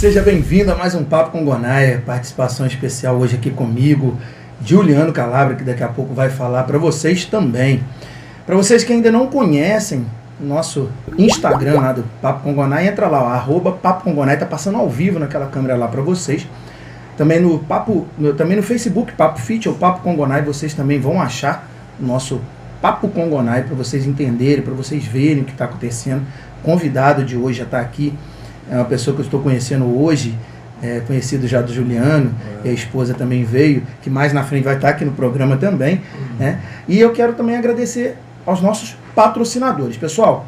Seja bem-vindo a mais um Papo com Gonaia, participação especial hoje aqui comigo, Juliano Calabria, que daqui a pouco vai falar para vocês também. Para vocês que ainda não conhecem o nosso Instagram lá do Papo com Gonaia, entra lá, @Papo com Gonaia, tá passando ao vivo naquela câmera lá para vocês. Também no Facebook, Papo Fit ou Papo com Gonaia, vocês também vão achar o nosso Papo com Gonaia para vocês entenderem, para vocês verem o que está acontecendo. O convidado de hoje já está aqui. É uma pessoa que eu estou conhecendo hoje, conhecido já do Juliano, e a esposa também veio, que mais na frente vai estar aqui no programa também. Né? E eu quero também agradecer aos nossos patrocinadores. Pessoal,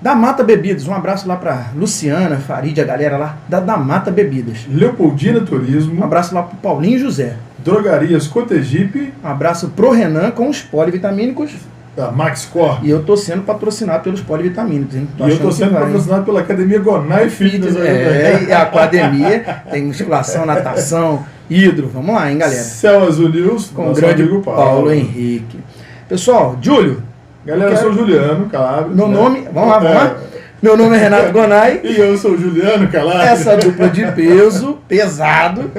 da Mata Bebidas, um abraço lá para Luciana, Farid, a galera lá da Mata Bebidas. Leopoldina Turismo. Um abraço lá para Paulinho José. Drogarias Cotegipe. Um abraço pro Renan com os polivitamínicos. Da Max Corp. E eu estou sendo patrocinado pelos polivitamínicos, hein? E eu estou sendo patrocinado pela Academia Gonaia Fitness. E a academia tem musculação, natação, hidro. Vamos lá, hein, galera? Céu Azul News, com o grande Paulo Henrique. Pessoal, Júlio. Galera, eu sou Juliano Calabria. Meu nome, vamos lá. Meu nome é Renato Gonaia. E eu sou o Juliano Calabria. Essa dupla de peso, pesado,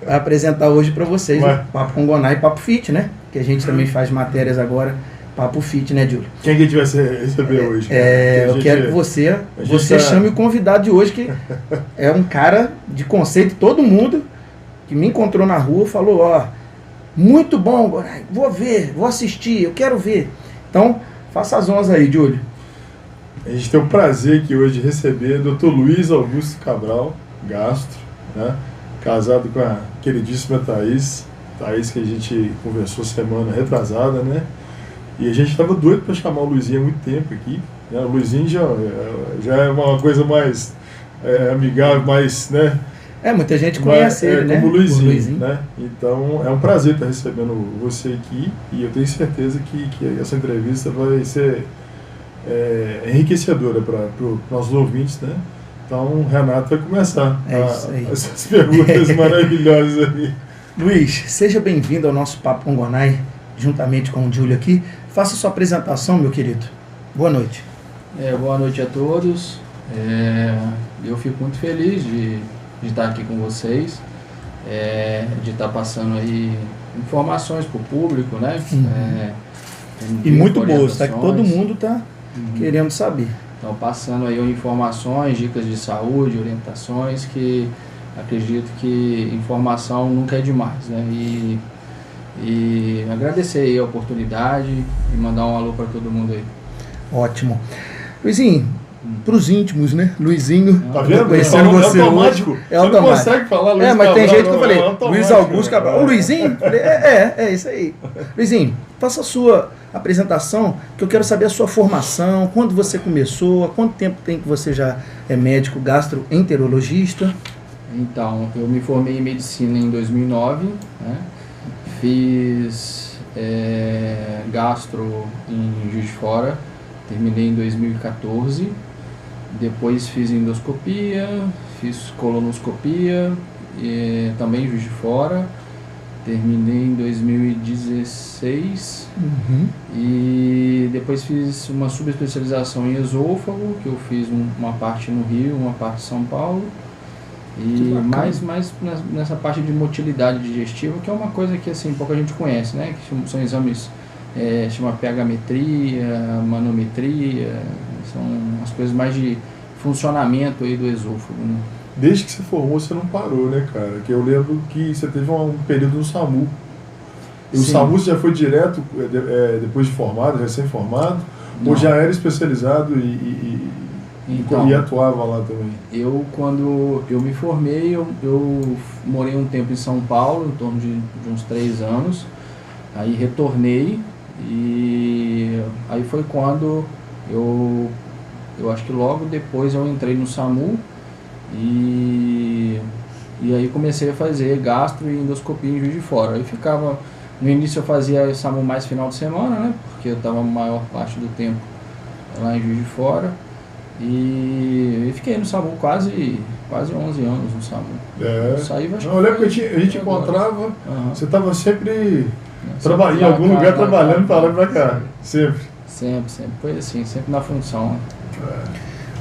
vai apresentar hoje para vocês Papo com Gonaia e Papo Fit, né? Que a gente também faz matérias agora. Papo Fit, né, Júlio? Quem que a gente vai receber hoje? Eu quero que você chame o convidado de hoje, que é um cara de conceito. Todo mundo que me encontrou na rua falou, muito bom, vou ver, vou assistir, eu quero ver. Então, faça as honras aí, Júlio. A gente tem o prazer aqui hoje de receber o Dr. Luiz Augusto Cabral, gastro, né? Casado com a queridíssima Thaís que a gente conversou semana retrasada, né? E a gente estava doido para chamar o Luizinho há muito tempo aqui. Né? O Luizinho já é uma coisa mais amigável, mais, né? Muita gente conhece ele, né? Como o Luizinho, né? Então, é um prazer estar recebendo você aqui. E eu tenho certeza que essa entrevista vai ser enriquecedora para os nossos ouvintes, né? Então, o Renato vai começar essas perguntas maravilhosas aí. Luiz, seja bem-vindo ao nosso Papo com Gonaia, juntamente com o Júlio aqui. Faça sua apresentação, meu querido. Boa noite. Boa noite a todos. Eu fico muito feliz de estar aqui com vocês, de estar passando aí informações para o público, né? E muito boas, tá? Que todo mundo está querendo saber. Então, passando aí informações, dicas de saúde, orientações, que acredito que informação nunca é demais, né? E agradecer aí a oportunidade e mandar um alô para todo mundo aí. Ótimo. Luizinho, para os íntimos, né? Luizinho, tá vendo? Conhecendo você automático. Hoje, é automático. Você não consegue falar Luiz mas Cabral, tem gente que eu falei, Luiz Augusto cara. Cabral. O Luizinho? Falei, é isso aí. Luizinho, faça a sua apresentação, que eu quero saber a sua formação, quando você começou, há quanto tempo tem que você já é médico gastroenterologista? Então, eu me formei em medicina em 2009, né? Fiz gastro em Juiz de Fora, terminei em 2014, depois fiz endoscopia, fiz colonoscopia, também em Juiz de Fora, terminei em 2016 e depois fiz uma subespecialização em esôfago, que eu fiz uma parte no Rio, uma parte em São Paulo. E mais nessa parte de motilidade digestiva, que é uma coisa que assim pouca gente conhece, né? Que são exames, chama pH-metria, manometria, são as coisas mais de funcionamento aí do esôfago, né? Desde que você formou, você não parou, né, cara? Que eu lembro que você teve um período no SAMU. E o SAMU você já foi direto depois de formado, recém-formado, ou já era especializado então, e atuava lá também? Quando eu me formei, eu morei um tempo em São Paulo, em torno de uns 3 anos, aí retornei e aí foi quando eu acho que logo depois eu entrei no SAMU e aí comecei a fazer gastro e endoscopia em Juiz de Fora. Aí ficava, no início eu fazia SAMU mais final de semana, né, porque eu estava a maior parte do tempo lá em Juiz de Fora. E fiquei no SAMU quase 11 anos no SAMU. Eu lembro que a gente encontrava, você estava sempre trabalhando em algum lugar, trabalhando para lá e para cá. Sempre. Foi assim, sempre na função.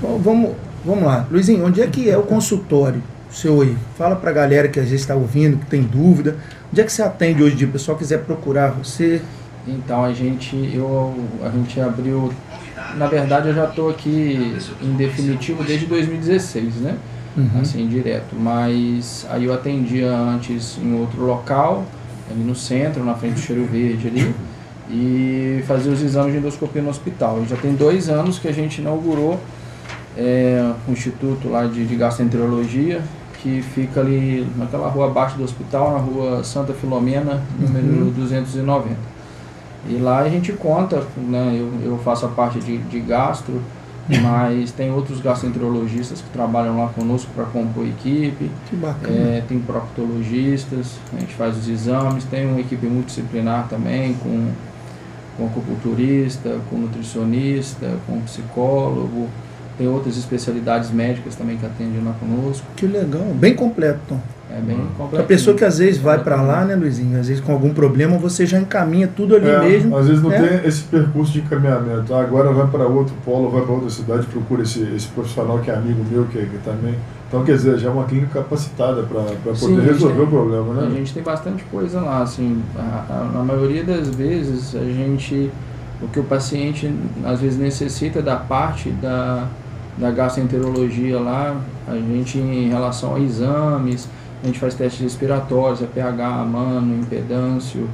Bom, vamos lá. Luizinho, onde é que é o consultório seu aí. Fala pra galera que às vezes está ouvindo, que tem dúvida. Onde é que você atende hoje em dia? O pessoal quiser procurar você. Então, a gente abriu... Na verdade, eu já estou aqui em definitivo desde 2016, né? Assim, direto. Mas aí eu atendia antes em outro local, ali no centro, na frente do Cheiro Verde ali, e fazia os exames de endoscopia no hospital. E já tem 2 anos que a gente inaugurou um instituto lá de gastroenterologia, que fica ali naquela rua abaixo do hospital, na rua Santa Filomena, número 290. E lá a gente conta, né, eu faço a parte de gastro, mas tem outros gastroenterologistas que trabalham lá conosco para compor a equipe. Que bacana. Tem proctologistas, a gente faz os exames, tem uma equipe multidisciplinar também, com acupunturista, com nutricionista, com psicólogo. Tem outras especialidades médicas também que atendem lá conosco. Que legal, bem completo, Tom. É bem completo. A pessoa que às vezes vai para lá, né, Luizinho? Às vezes com algum problema, você já encaminha tudo ali mesmo. Às vezes não tem esse percurso de encaminhamento. Agora vai para outro polo, vai para outra cidade, procura esse profissional que é amigo meu, que também. Então, quer dizer, já é uma clínica capacitada para poder resolver o problema, né? A gente tem bastante coisa lá, assim, na maioria das vezes o que o paciente às vezes necessita da parte da gastroenterologia lá, a gente em relação a exames, a gente faz testes respiratórios, pH, mano, impedâncio,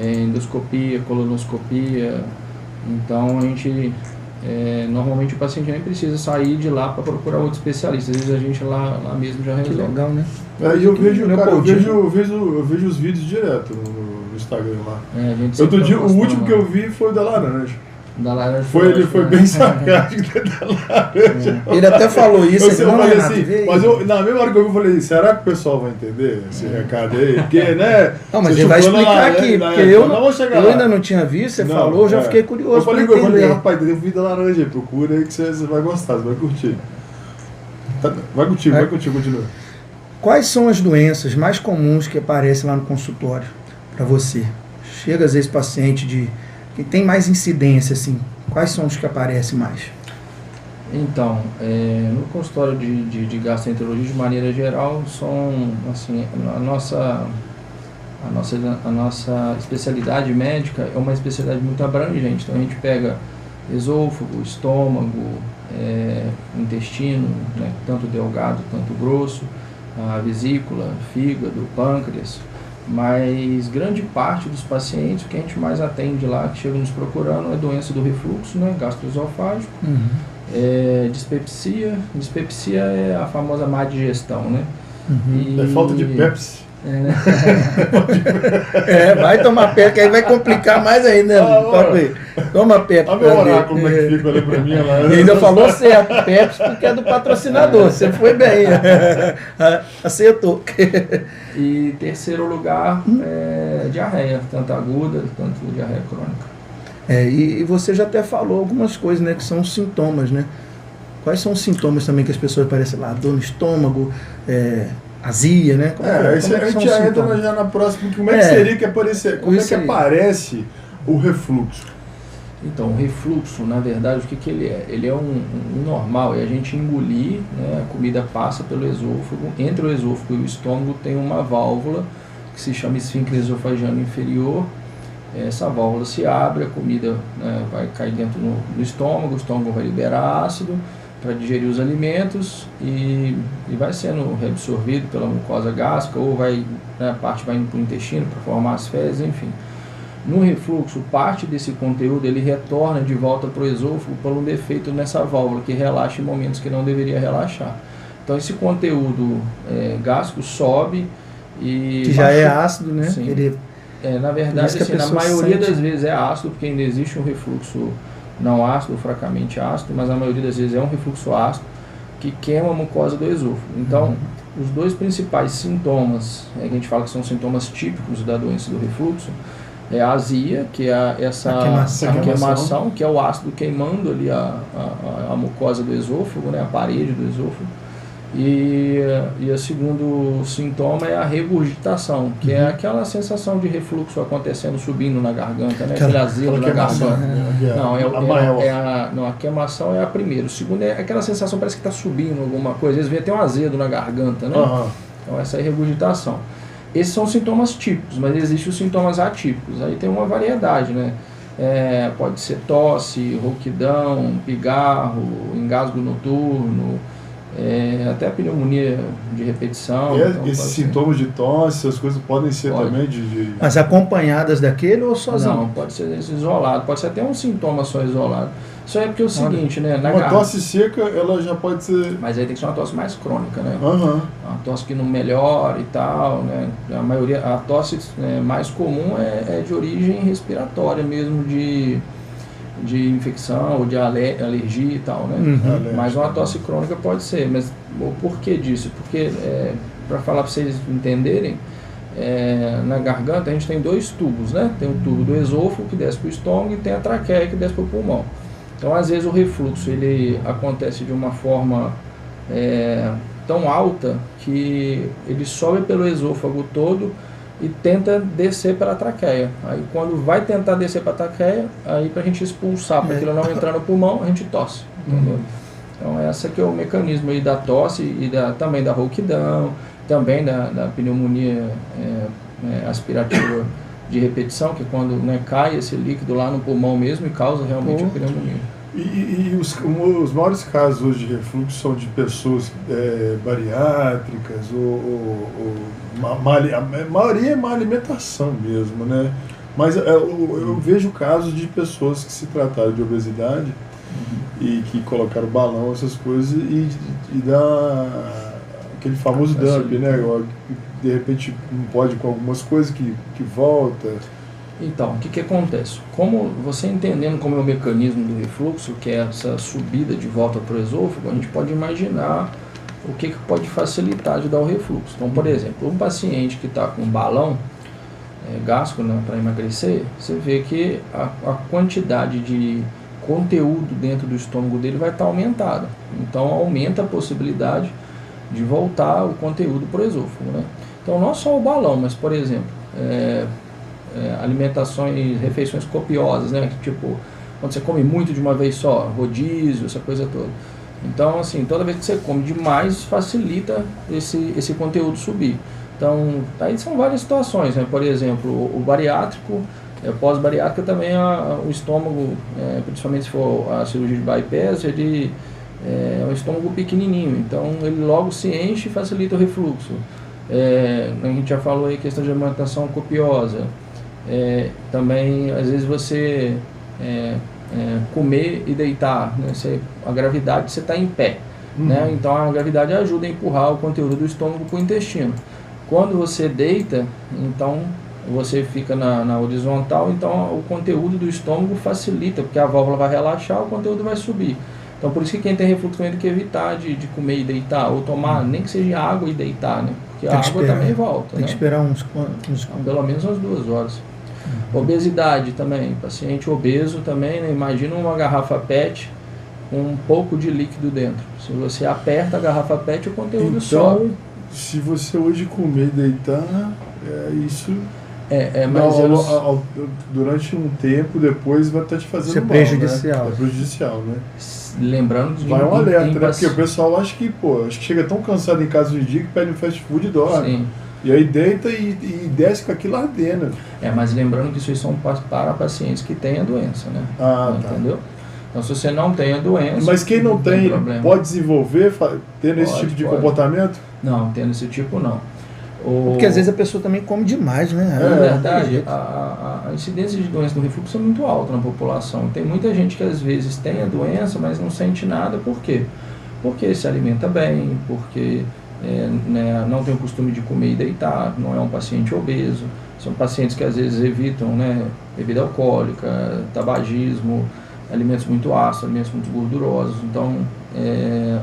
endoscopia, colonoscopia. Então a gente normalmente o paciente nem precisa sair de lá para procurar outro especialista, às vezes a gente lá mesmo já resolve. Que legal, né? Eu vejo os vídeos direto no Instagram lá. Outro dia, o último que eu vi foi o da laranja. Ele foi bem sarcástico da laranja. Ele até falou isso. Eu falei assim, mas na mesma hora que eu vi, eu falei, será que o pessoal vai entender esse recado aí? Porque, né? Não, mas ele vai explicar aqui, porque eu ainda não tinha visto, você falou, eu já fiquei curioso. Eu falei, rapaz, tem um vídeo da laranja aí, procura aí que você vai gostar, você vai curtir. Vai contigo, continua. Quais são as doenças mais comuns que aparecem lá no consultório para você? Chega às vezes paciente que tem mais incidência, assim, quais são os que aparecem mais? Então, no consultório de gastroenterologia, de maneira geral, são, assim, a nossa especialidade médica é uma especialidade muito abrangente. Então, a gente pega esôfago, estômago, intestino, né, tanto delgado, tanto grosso, a vesícula, fígado, pâncreas. Mas grande parte dos pacientes, o que a gente mais atende lá, que chegam nos procurando, é doença do refluxo, né, gastroesofágico, dispepsia. Dispepsia é a famosa má digestão, né? É falta de Pepsi. Vai tomar Pepsi, que aí vai complicar mais ainda. Toma Pepsi. Olha meu oráculo, como é que fica, olha pra mim. E ainda falou certo, Pepsi, porque é do patrocinador. Você foi bem. Acertou. E terceiro lugar é diarreia, tanto aguda, tanto diarreia crônica. E você já até falou algumas coisas, né, que são sintomas, né? Quais são os sintomas também que as pessoas parecem lá? Dor no estômago, azia, né? A gente já entra já na próxima. Como é que seria que aparecer? Como é que aparece o refluxo? Então, o refluxo, na verdade, o que ele é? Ele é um normal, é a gente engolir, né, a comida passa pelo esôfago, entre o esôfago e o estômago tem uma válvula que se chama esfíncter esofagiano inferior. Essa válvula se abre, a comida, né, vai cair dentro do estômago, o estômago vai liberar ácido para digerir os alimentos e vai sendo reabsorvido pela mucosa gástrica ou a parte vai indo para o intestino para formar as fezes, enfim. No refluxo, parte desse conteúdo ele retorna de volta para o esôfago por um defeito nessa válvula que relaxa em momentos que não deveria relaxar. Então esse conteúdo gástrico sobe e... Que já é ácido, né? Sim. Na verdade, assim, na maioria das vezes é ácido, porque ainda existe um refluxo não ácido, fracamente ácido, mas a maioria das vezes é um refluxo ácido que queima a mucosa do esôfago. Então, os dois principais sintomas, que a gente fala que são sintomas típicos da doença do refluxo, é a azia, que é a queimação, que é o ácido queimando ali a mucosa do esôfago, né, a parede do esôfago, E o segundo sintoma é a regurgitação, que é aquela sensação de refluxo acontecendo, subindo na garganta, né? Aquele azedo na garganta. Não, a queimação é a primeira. O segundo é aquela sensação, parece que está subindo alguma coisa. Às vezes tem um azedo na garganta, né? Então essa é a regurgitação. Esses são sintomas típicos, mas existem os sintomas atípicos. Aí tem uma variedade, né? Pode ser tosse, rouquidão, pigarro, engasgo noturno, até pneumonia de repetição. Então, esses sintomas de tosse, as coisas podem ser também de... Mas acompanhadas daquele ou sozinho? Não, pode ser isolado, pode ser até um sintoma só isolado. Isso é porque é o seguinte, né? Uma tosse seca, ela já pode ser... Mas aí tem que ser uma tosse mais crônica, né? Uma tosse que não melhora e tal, né? A tosse mais comum é de origem respiratória mesmo, de infecção ou de alergia e tal, né? Mas uma tosse crônica pode ser. Mas o porquê disso? Porque, para falar para vocês entenderem, na garganta a gente tem 2 tubos, né? Tem o tubo do esôfago que desce para o estômago e tem a traqueia que desce para o pulmão. Então, às vezes o refluxo ele acontece de uma forma tão alta que ele sobe pelo esôfago todo e tenta descer pela traqueia. Aí quando vai tentar descer para a traqueia, aí para a gente expulsar, para aquilo não entrar no pulmão, a gente tosse, entendeu? Então essa que é o mecanismo aí da tosse e também da rouquidão, também da pneumonia aspirativa de repetição, que é quando cai esse líquido lá no pulmão mesmo e causa realmente a pneumonia. E os maiores casos hoje de refluxo são de pessoas bariátricas, a maioria é má alimentação mesmo, né? Mas eu vejo casos de pessoas que se trataram de obesidade e que colocaram balão, essas coisas, e dá aquele famoso dump, né? De repente não pode com algumas coisas que volta. Então, o que acontece? Como você entendendo como é o mecanismo do refluxo, que é essa subida de volta para o esôfago, a gente pode imaginar o que pode facilitar de dar o refluxo. Então, por exemplo, um paciente que está com balão gástrico para emagrecer, você vê que a quantidade de conteúdo dentro do estômago dele vai estar aumentada. Então, aumenta a possibilidade de voltar o conteúdo para o esôfago, né? Então, não só o balão, mas, por exemplo, alimentações, refeições copiosas, né? Tipo, quando você come muito de uma vez só, rodízio, essa coisa toda. Então, assim, toda vez que você come demais, facilita esse conteúdo subir. Então, aí são várias situações, né? Por exemplo, o bariátrico, pós-bariátrica também, o estômago, principalmente se for a cirurgia de bypass, ele é um estômago pequenininho, então ele logo se enche e facilita o refluxo. A gente já falou aí questão de alimentação copiosa. Também, às vezes, você comer e deitar, né? A gravidade, você está em pé, né? Então a gravidade ajuda a empurrar o conteúdo do estômago para o intestino. Quando você deita, então você fica na horizontal, então o conteúdo do estômago facilita, porque a válvula vai relaxar, o conteúdo vai subir. Então por isso que quem tem refluxo também tem que evitar de comer e deitar, ou tomar nem que seja água e deitar, né? Porque a água também volta. Tem que esperar uns pelo menos umas 2 horas. Obesidade também, paciente obeso também, né? Imagina uma garrafa PET com um pouco de líquido dentro. Se você aperta a garrafa PET, o conteúdo sobe. Se você hoje comer e deitar, isso... mas durante um tempo depois vai estar te fazendo mal, prejudicial. Né? É prejudicial, né? Lembrando que vai um alerta, né? Porque o pessoal acha que chega tão cansado em casa de dia que pede um fast food e dorme. Sim. E aí deita e desce com aquilo ardendo. Mas lembrando que isso são para pacientes que têm a doença, né? Entendeu? Então, se você não tem a doença... Mas quem não tem pode desenvolver tendo esse tipo de comportamento? Não, tendo esse tipo não. Porque às vezes a pessoa também come demais, né? Na verdade, a incidência de doença do refluxo é muito alta na população. Tem muita gente que às vezes tem a doença, mas não sente nada. Por quê? Porque se alimenta bem, porque não tem o costume de comer e deitar, não é um paciente obeso. São pacientes que às vezes evitam, né, bebida alcoólica, tabagismo, alimentos muito ácidos, alimentos muito gordurosos. Então,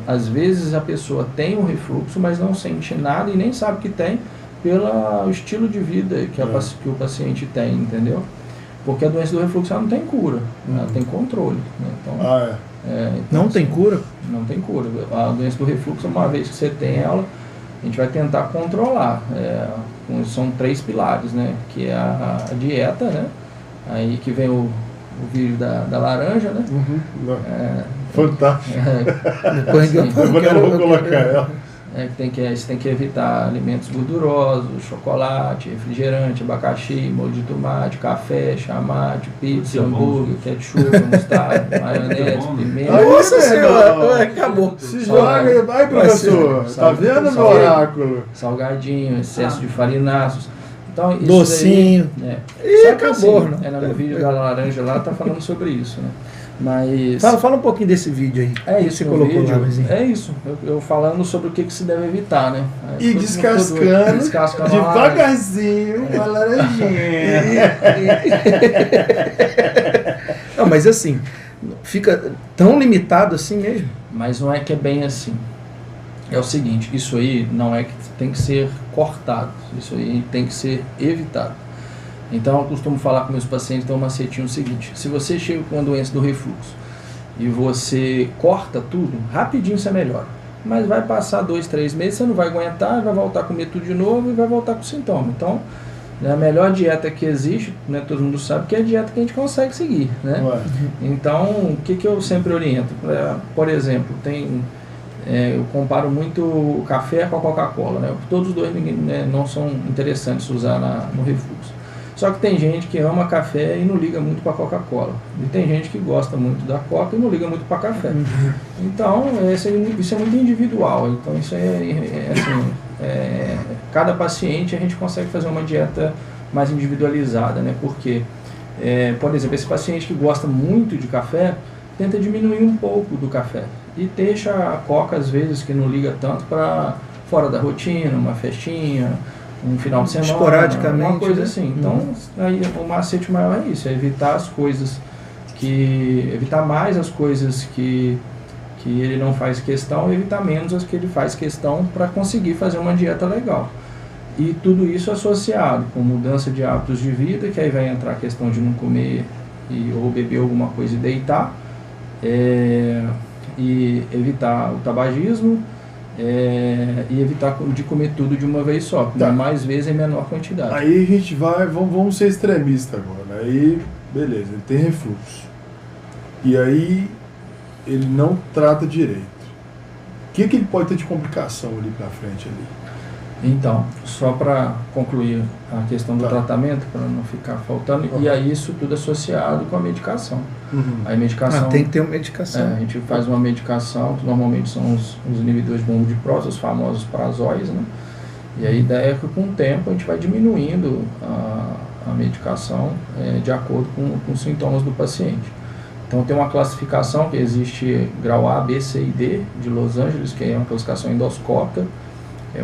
às vezes a pessoa tem um refluxo, mas não sente nada e nem sabe que tem pelo estilo de vida que o paciente tem, entendeu? Porque a doença do refluxo ela não tem cura, ela tem controle, né? Então, Então, Não tem cura? Não tem cura. A doença do refluxo, uma vez que você tem ela, a gente vai tentar controlar. São 3 pilares, né? Que é a dieta, né? Aí que vem o vírus da laranja, né? Fantástico. Depois Eu vou colocar ela. Você tem que evitar alimentos gordurosos, chocolate, refrigerante, abacaxi, molho de tomate, café, chamate, pizza, hambúrguer, ketchup, mostarda, maionese, pimenta. Nossa senhora, acabou. Se joga. Vai, professor. Tá vendo meu oráculo? Salgadinho, excesso de farináceos. Então, isso docinho. Daí, E acabou, assim, no vídeo da laranja lá tá falando sobre isso, né? Mas fala um pouquinho desse vídeo aí. é isso, você colocou vídeo, lá, Luizinho. é isso. Eu falando sobre o que se deve evitar, né? E descascando devagarzinho a laranjinha. Não, mas assim, fica tão limitado assim mesmo? Mas não é que é bem assim. É o seguinte, isso aí não é que tem que ser cortado, isso aí tem que ser evitado. Então eu costumo falar com meus pacientes, então o macetinho é o seguinte: se você chega com uma doença do refluxo e você corta tudo, rapidinho você melhora. Mas vai passar 2, 3 meses, você não vai aguentar, vai voltar a comer tudo de novo e vai voltar com sintoma. Então, né, a melhor dieta que existe, né, todo mundo sabe que é a dieta que a gente consegue seguir, né? Então, o que eu sempre oriento? Por exemplo, eu comparo muito o café com a Coca-Cola, né? Todos os dois, né, não são interessantes usar no refluxo. Só que tem gente que ama café e não liga muito para Coca-Cola. E tem gente que gosta muito da Coca e não liga muito para café. Então, isso é muito individual. Então, isso cada paciente a gente consegue fazer uma dieta mais individualizada, né? Porque, por exemplo, esse paciente que gosta muito de café, tenta diminuir um pouco do café. E deixa a Coca, às vezes, que não liga tanto, para fora da rotina, uma festinha, um final de semana, esporadicamente, uma coisa né? assim. Então, aí, o macete maior é isso, é evitar as coisas evitar mais as coisas que ele não faz questão, e evitar menos as que ele faz questão, para conseguir fazer uma dieta legal. E tudo isso associado com mudança de hábitos de vida, que aí vai entrar a questão de não comer ou beber alguma coisa e deitar, e evitar o tabagismo, e evitar de comer tudo de uma vez só, mais vezes em menor quantidade. Aí a gente vamos ser extremistas agora. Aí, beleza, ele tem refluxo. E aí ele não trata direito. O que ele pode ter de complicação ali pra frente ali? Então, só para concluir a questão do tratamento, para não ficar faltando, e aí isso tudo associado com a medicação. A medicação, tem que ter uma medicação. A gente faz uma medicação, que normalmente são os inibidores de bomba de próstata, os famosos prazóis, né? E a ideia é que com o tempo a gente vai diminuindo a medicação de acordo com os sintomas do paciente. Então tem uma classificação que existe grau A, B, C e D de Los Angeles, que é uma classificação endoscópica, é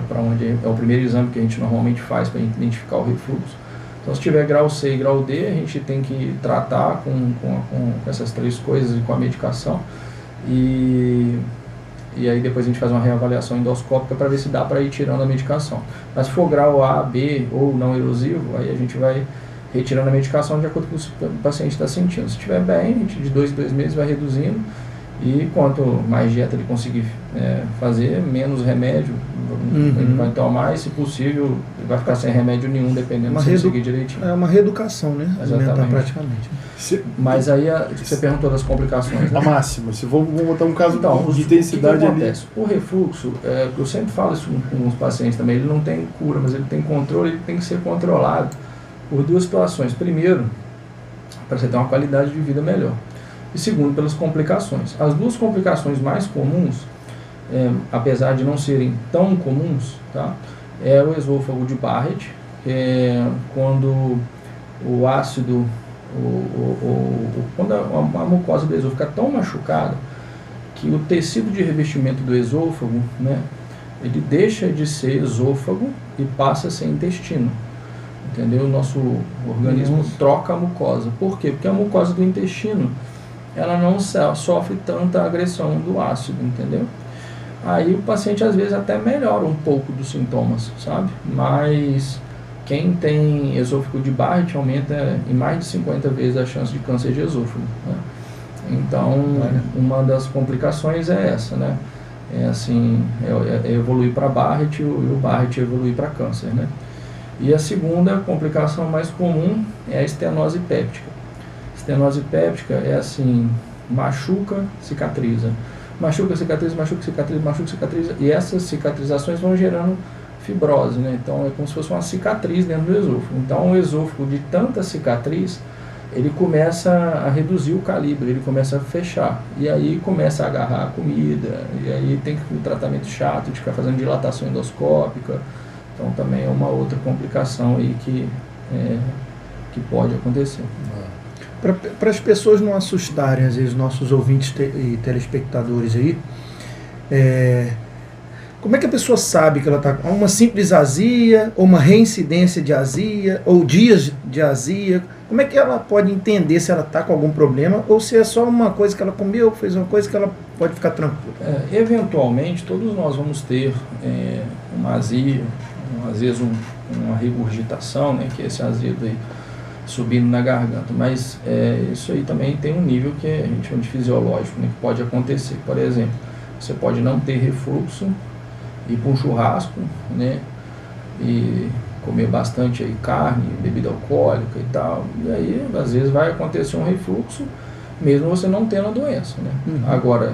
o primeiro exame que a gente normalmente faz para identificar o refluxo. Então, se tiver grau C e grau D, a gente tem que tratar com essas 3 coisas e com a medicação. E aí depois a gente faz uma reavaliação endoscópica para ver se dá para ir tirando a medicação. Mas se for grau A, B ou não erosivo, aí a gente vai retirando a medicação de acordo com o que o paciente está sentindo. Se estiver bem, a gente de 2 em 2 meses vai reduzindo. E quanto mais dieta ele conseguir fazer, menos remédio ele vai tomar, e se possível ele vai ficar sem remédio nenhum, dependendo se ele seguir direitinho. É uma reeducação, né? Alimentar praticamente. Mas aí você perguntou das complicações, né? A máxima, se vamos botar um caso de o intensidade que ali. acontece? O refluxo, eu sempre falo isso com os pacientes também, ele não tem cura, mas ele tem controle, ele tem que ser controlado por 2 situações. Primeiro, para você ter uma qualidade de vida melhor. E segundo, pelas complicações. As 2 complicações mais comuns, apesar de não serem tão comuns, tá? É o esôfago de Barrett, quando o ácido, quando a mucosa do esôfago fica tão machucada que o tecido de revestimento do esôfago, né, ele deixa de ser esôfago e passa a ser intestino. Entendeu? O nosso organismo troca a mucosa. Por quê? Porque a mucosa do intestino ela não sofre tanta agressão do ácido, entendeu? Aí o paciente às vezes até melhora um pouco dos sintomas, sabe? Mas quem tem esôfago de Barrett aumenta em mais de 50 vezes a chance de câncer de esôfago, né? Então, uma das complicações é essa, né? É assim, é evoluir para Barrett e o Barrett evoluir para câncer, né? E a segunda complicação mais comum é a estenose péptica. Estenose péptica é assim, machuca, cicatriza. Machuca, cicatriza, machuca, cicatriza, machuca, cicatriza. E essas cicatrizações vão gerando fibrose, né? Então é como se fosse uma cicatriz dentro do esôfago. Então o esôfago, de tanta cicatriz, ele começa a reduzir o calibre, ele começa a fechar. E aí começa a agarrar a comida, e aí tem o tratamento chato de ficar fazendo dilatação endoscópica. Então também é uma outra complicação aí que pode acontecer. Para as pessoas não assustarem, às vezes, nossos ouvintes e telespectadores aí, como é que a pessoa sabe que ela está com uma simples azia, ou uma reincidência de azia, ou dias de azia? Como é que ela pode entender se ela está com algum problema, ou se é só uma coisa que ela comeu, fez uma coisa que ela pode ficar tranquila? Eventualmente, todos nós vamos ter uma azia, às vezes uma regurgitação, né, que é esse azedo aí subindo na garganta, mas isso aí também tem um nível que a gente chama de fisiológico, né, que pode acontecer. Por exemplo, você pode não ter refluxo, ir para um churrasco, né, e comer bastante aí carne, bebida alcoólica e tal, e aí às vezes vai acontecer um refluxo, mesmo você não tendo a doença, né? Agora,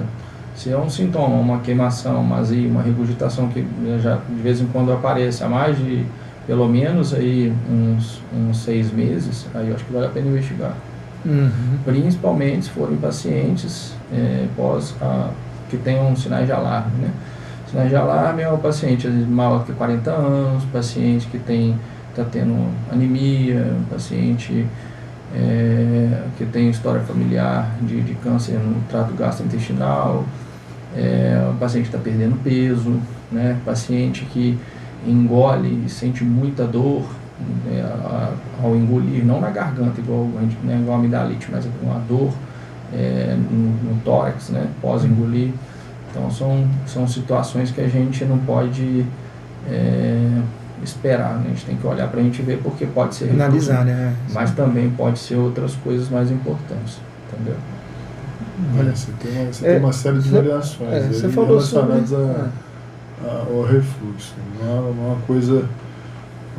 se é um sintoma, uma queimação, uma azia, uma regurgitação que já de vez em quando aparece há mais de, pelo menos aí uns 6 meses, aí eu acho que vale a pena investigar. Principalmente se forem pacientes que tenham sinais de alarme, né? Sinais de alarme é o paciente às vezes maior que 40 anos, paciente que está tendo anemia, paciente que tem história familiar de câncer no trato gastrointestinal, paciente que está perdendo peso, né? Paciente que engole e sente muita dor ao engolir, não na garganta, igual a amidalite, mas uma dor no tórax, né? Pós-engolir. Então são situações que a gente não pode esperar, né? A gente tem que olhar para a gente ver, porque pode ser analisar, né? Mas também pode ser outras coisas mais importantes, entendeu? Olha, você tem uma série de variações você falou relacionadas ao refluxo. Não é uma coisa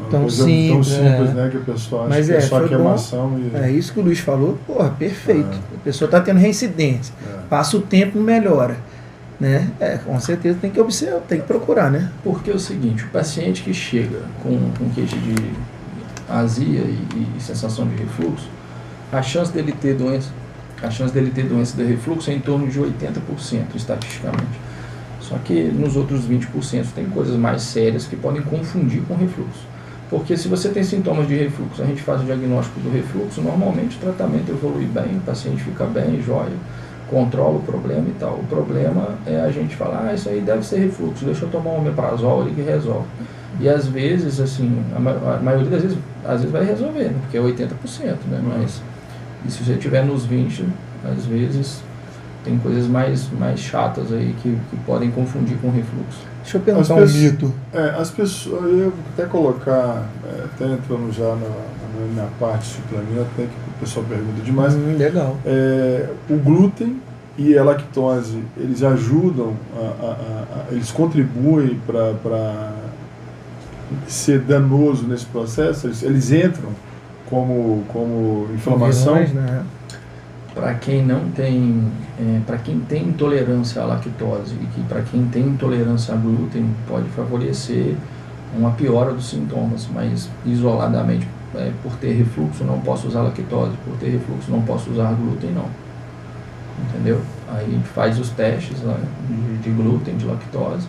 tão simples, né? Que a pessoa acha mas que é só queimação. É isso que o Luiz falou, porra, perfeito. A pessoa está tendo reincidência, passa o tempo, melhora, né? Com certeza tem que observar, tem que procurar, né? Porque é o seguinte, o paciente que chega com queixa de azia e sensação de refluxo, a chance dele ter doença de refluxo é em torno de 80%, estatisticamente. Só que nos outros 20% tem coisas mais sérias que podem confundir com refluxo. Porque se você tem sintomas de refluxo, a gente faz o diagnóstico do refluxo, normalmente o tratamento evolui bem, o paciente fica bem, jóia, controla o problema e tal. O problema é a gente falar, isso aí deve ser refluxo, deixa eu tomar um omeprazol ali que resolve. E às vezes, assim, a maioria das vezes, às vezes vai resolver, né? Porque é 80%, né? Mas e se você estiver nos 20%, às vezes tem coisas mais chatas aí que podem confundir com refluxo. Deixa eu perguntar um mito. As pessoas, eu vou até colocar, até entrando já na minha parte de suplemento, até que o pessoal pergunta demais. Legal. O glúten e a lactose, eles ajudam, eles contribuem para ser danoso nesse processo? Eles entram como inflamação? Vilões, né? Para quem não tem, para quem tem intolerância à lactose e que para quem tem intolerância a glúten pode favorecer uma piora dos sintomas, mas isoladamente, por ter refluxo não posso usar lactose, por ter refluxo não posso usar glúten, não. Entendeu? Aí a gente faz os testes lá de glúten, de lactose,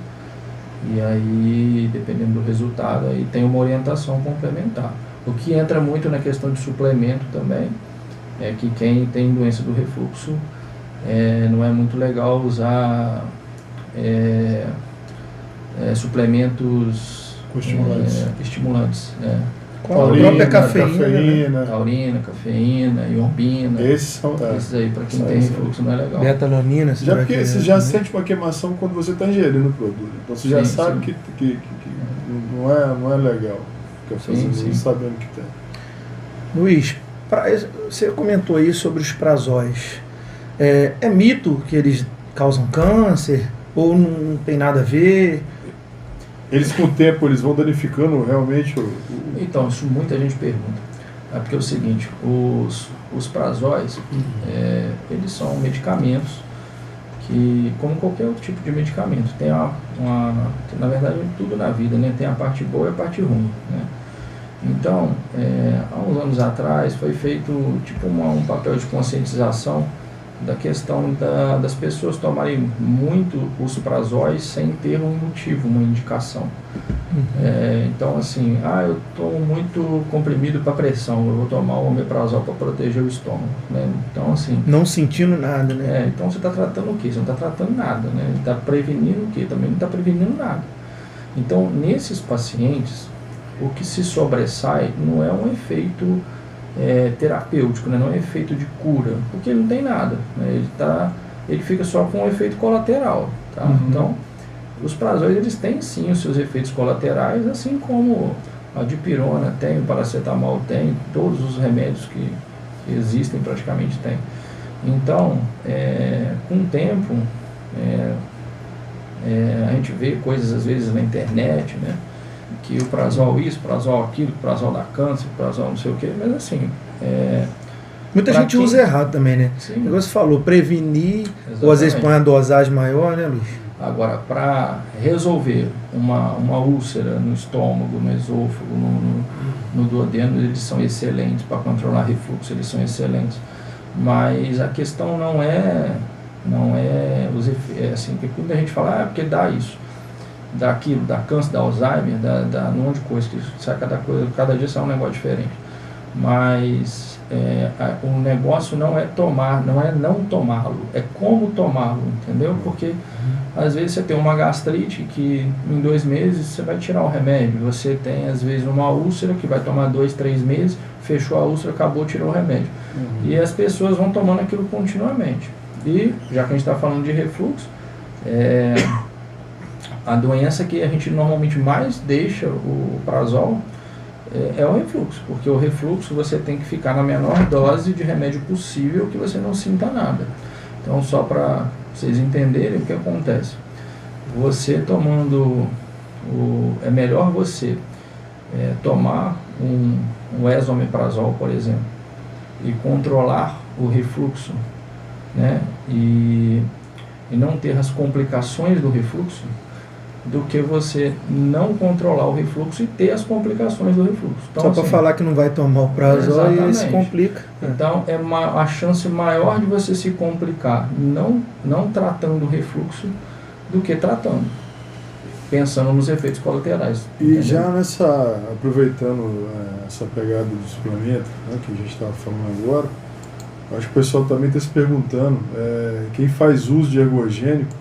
e aí dependendo do resultado aí tem uma orientação complementar. O que entra muito na questão de suplemento também é que quem tem doença do refluxo não é muito legal usar suplementos estimulantes. Com a própria cafeína. Taurina, cafeína, iombina. Esses aí, para quem tem refluxo, não é legal. Betalanina. Porque você já sente uma queimação quando você está ingerindo o produto. Então você já sabe que não é legal. Sim. Sabendo que tem. Luiz, você comentou aí sobre os prazóis. É mito que eles causam câncer? Ou não tem nada a ver? Eles, com o tempo, eles vão danificando realmente Então, isso muita gente pergunta. Porque é o seguinte, os prazóis, eles são medicamentos que, como qualquer outro tipo de medicamento, tem na verdade, tudo na vida, né? Tem a parte boa e a parte ruim, né? Então, há uns anos atrás, foi feito tipo um papel de conscientização da questão das pessoas tomarem muito os prazóis sem ter um motivo, uma indicação. Então, assim, eu tomo muito comprimido para pressão, eu vou tomar o omeprazol para proteger o estômago, né? Então, assim... Não sentindo nada, né? Então você está tratando o quê? Você não está tratando nada, né? Ele está prevenindo o quê? Também não está prevenindo nada. Então, nesses pacientes, o que se sobressai não é um efeito terapêutico, né? Não é um efeito de cura, porque ele não tem nada, né? Ele fica só com um efeito colateral, tá? Então, os prazóis, eles têm sim os seus efeitos colaterais, assim como a dipirona tem, o paracetamol tem, todos os remédios que existem praticamente tem. Então, com o tempo, a gente vê coisas às vezes na internet, né? Que o prazol isso, prazol aquilo, prazol dá câncer, prazol não sei o que, mas assim... Muita gente usa errado também, né? Sim. Você falou, prevenir, Exatamente. ou às vezes põe uma dosagem maior, né, Luiz? Agora, para resolver uma úlcera no estômago, no esôfago, no duodeno, eles são excelentes. Para controlar refluxo, eles são excelentes. Mas a questão não é os efeitos, assim, porque quando a gente fala, porque dá isso, dá aquilo, dá câncer, dá Alzheimer, dá um monte de coisa, que sai cada dia sai um negócio diferente. Mas o negócio não é tomar, não é não tomá-lo, é como tomá-lo, entendeu? Porque às vezes você tem uma gastrite que em 2 meses você vai tirar o remédio, você tem às vezes uma úlcera que vai tomar 2, 3 meses, fechou a úlcera, acabou, tirou o remédio. E as pessoas vão tomando aquilo continuamente. E já que a gente está falando de refluxo, a doença que a gente normalmente mais deixa o prazol é o refluxo, porque o refluxo você tem que ficar na menor dose de remédio possível que você não sinta nada. Então, só para vocês entenderem o que acontece, você tomando, é melhor você tomar um esomeprazol, por exemplo, e controlar o refluxo, né, e não ter as complicações do refluxo, do que você não controlar o refluxo e ter as complicações do refluxo. Então, só para assim, falar que não vai tomar o prazol e se complica. Então, a chance maior de você se complicar não tratando o refluxo do que tratando, pensando nos efeitos colaterais. E entendeu? já aproveitando essa pegada do suplemento, né, que a gente estava falando agora, acho que o pessoal também está se perguntando, quem faz uso de ergogênico,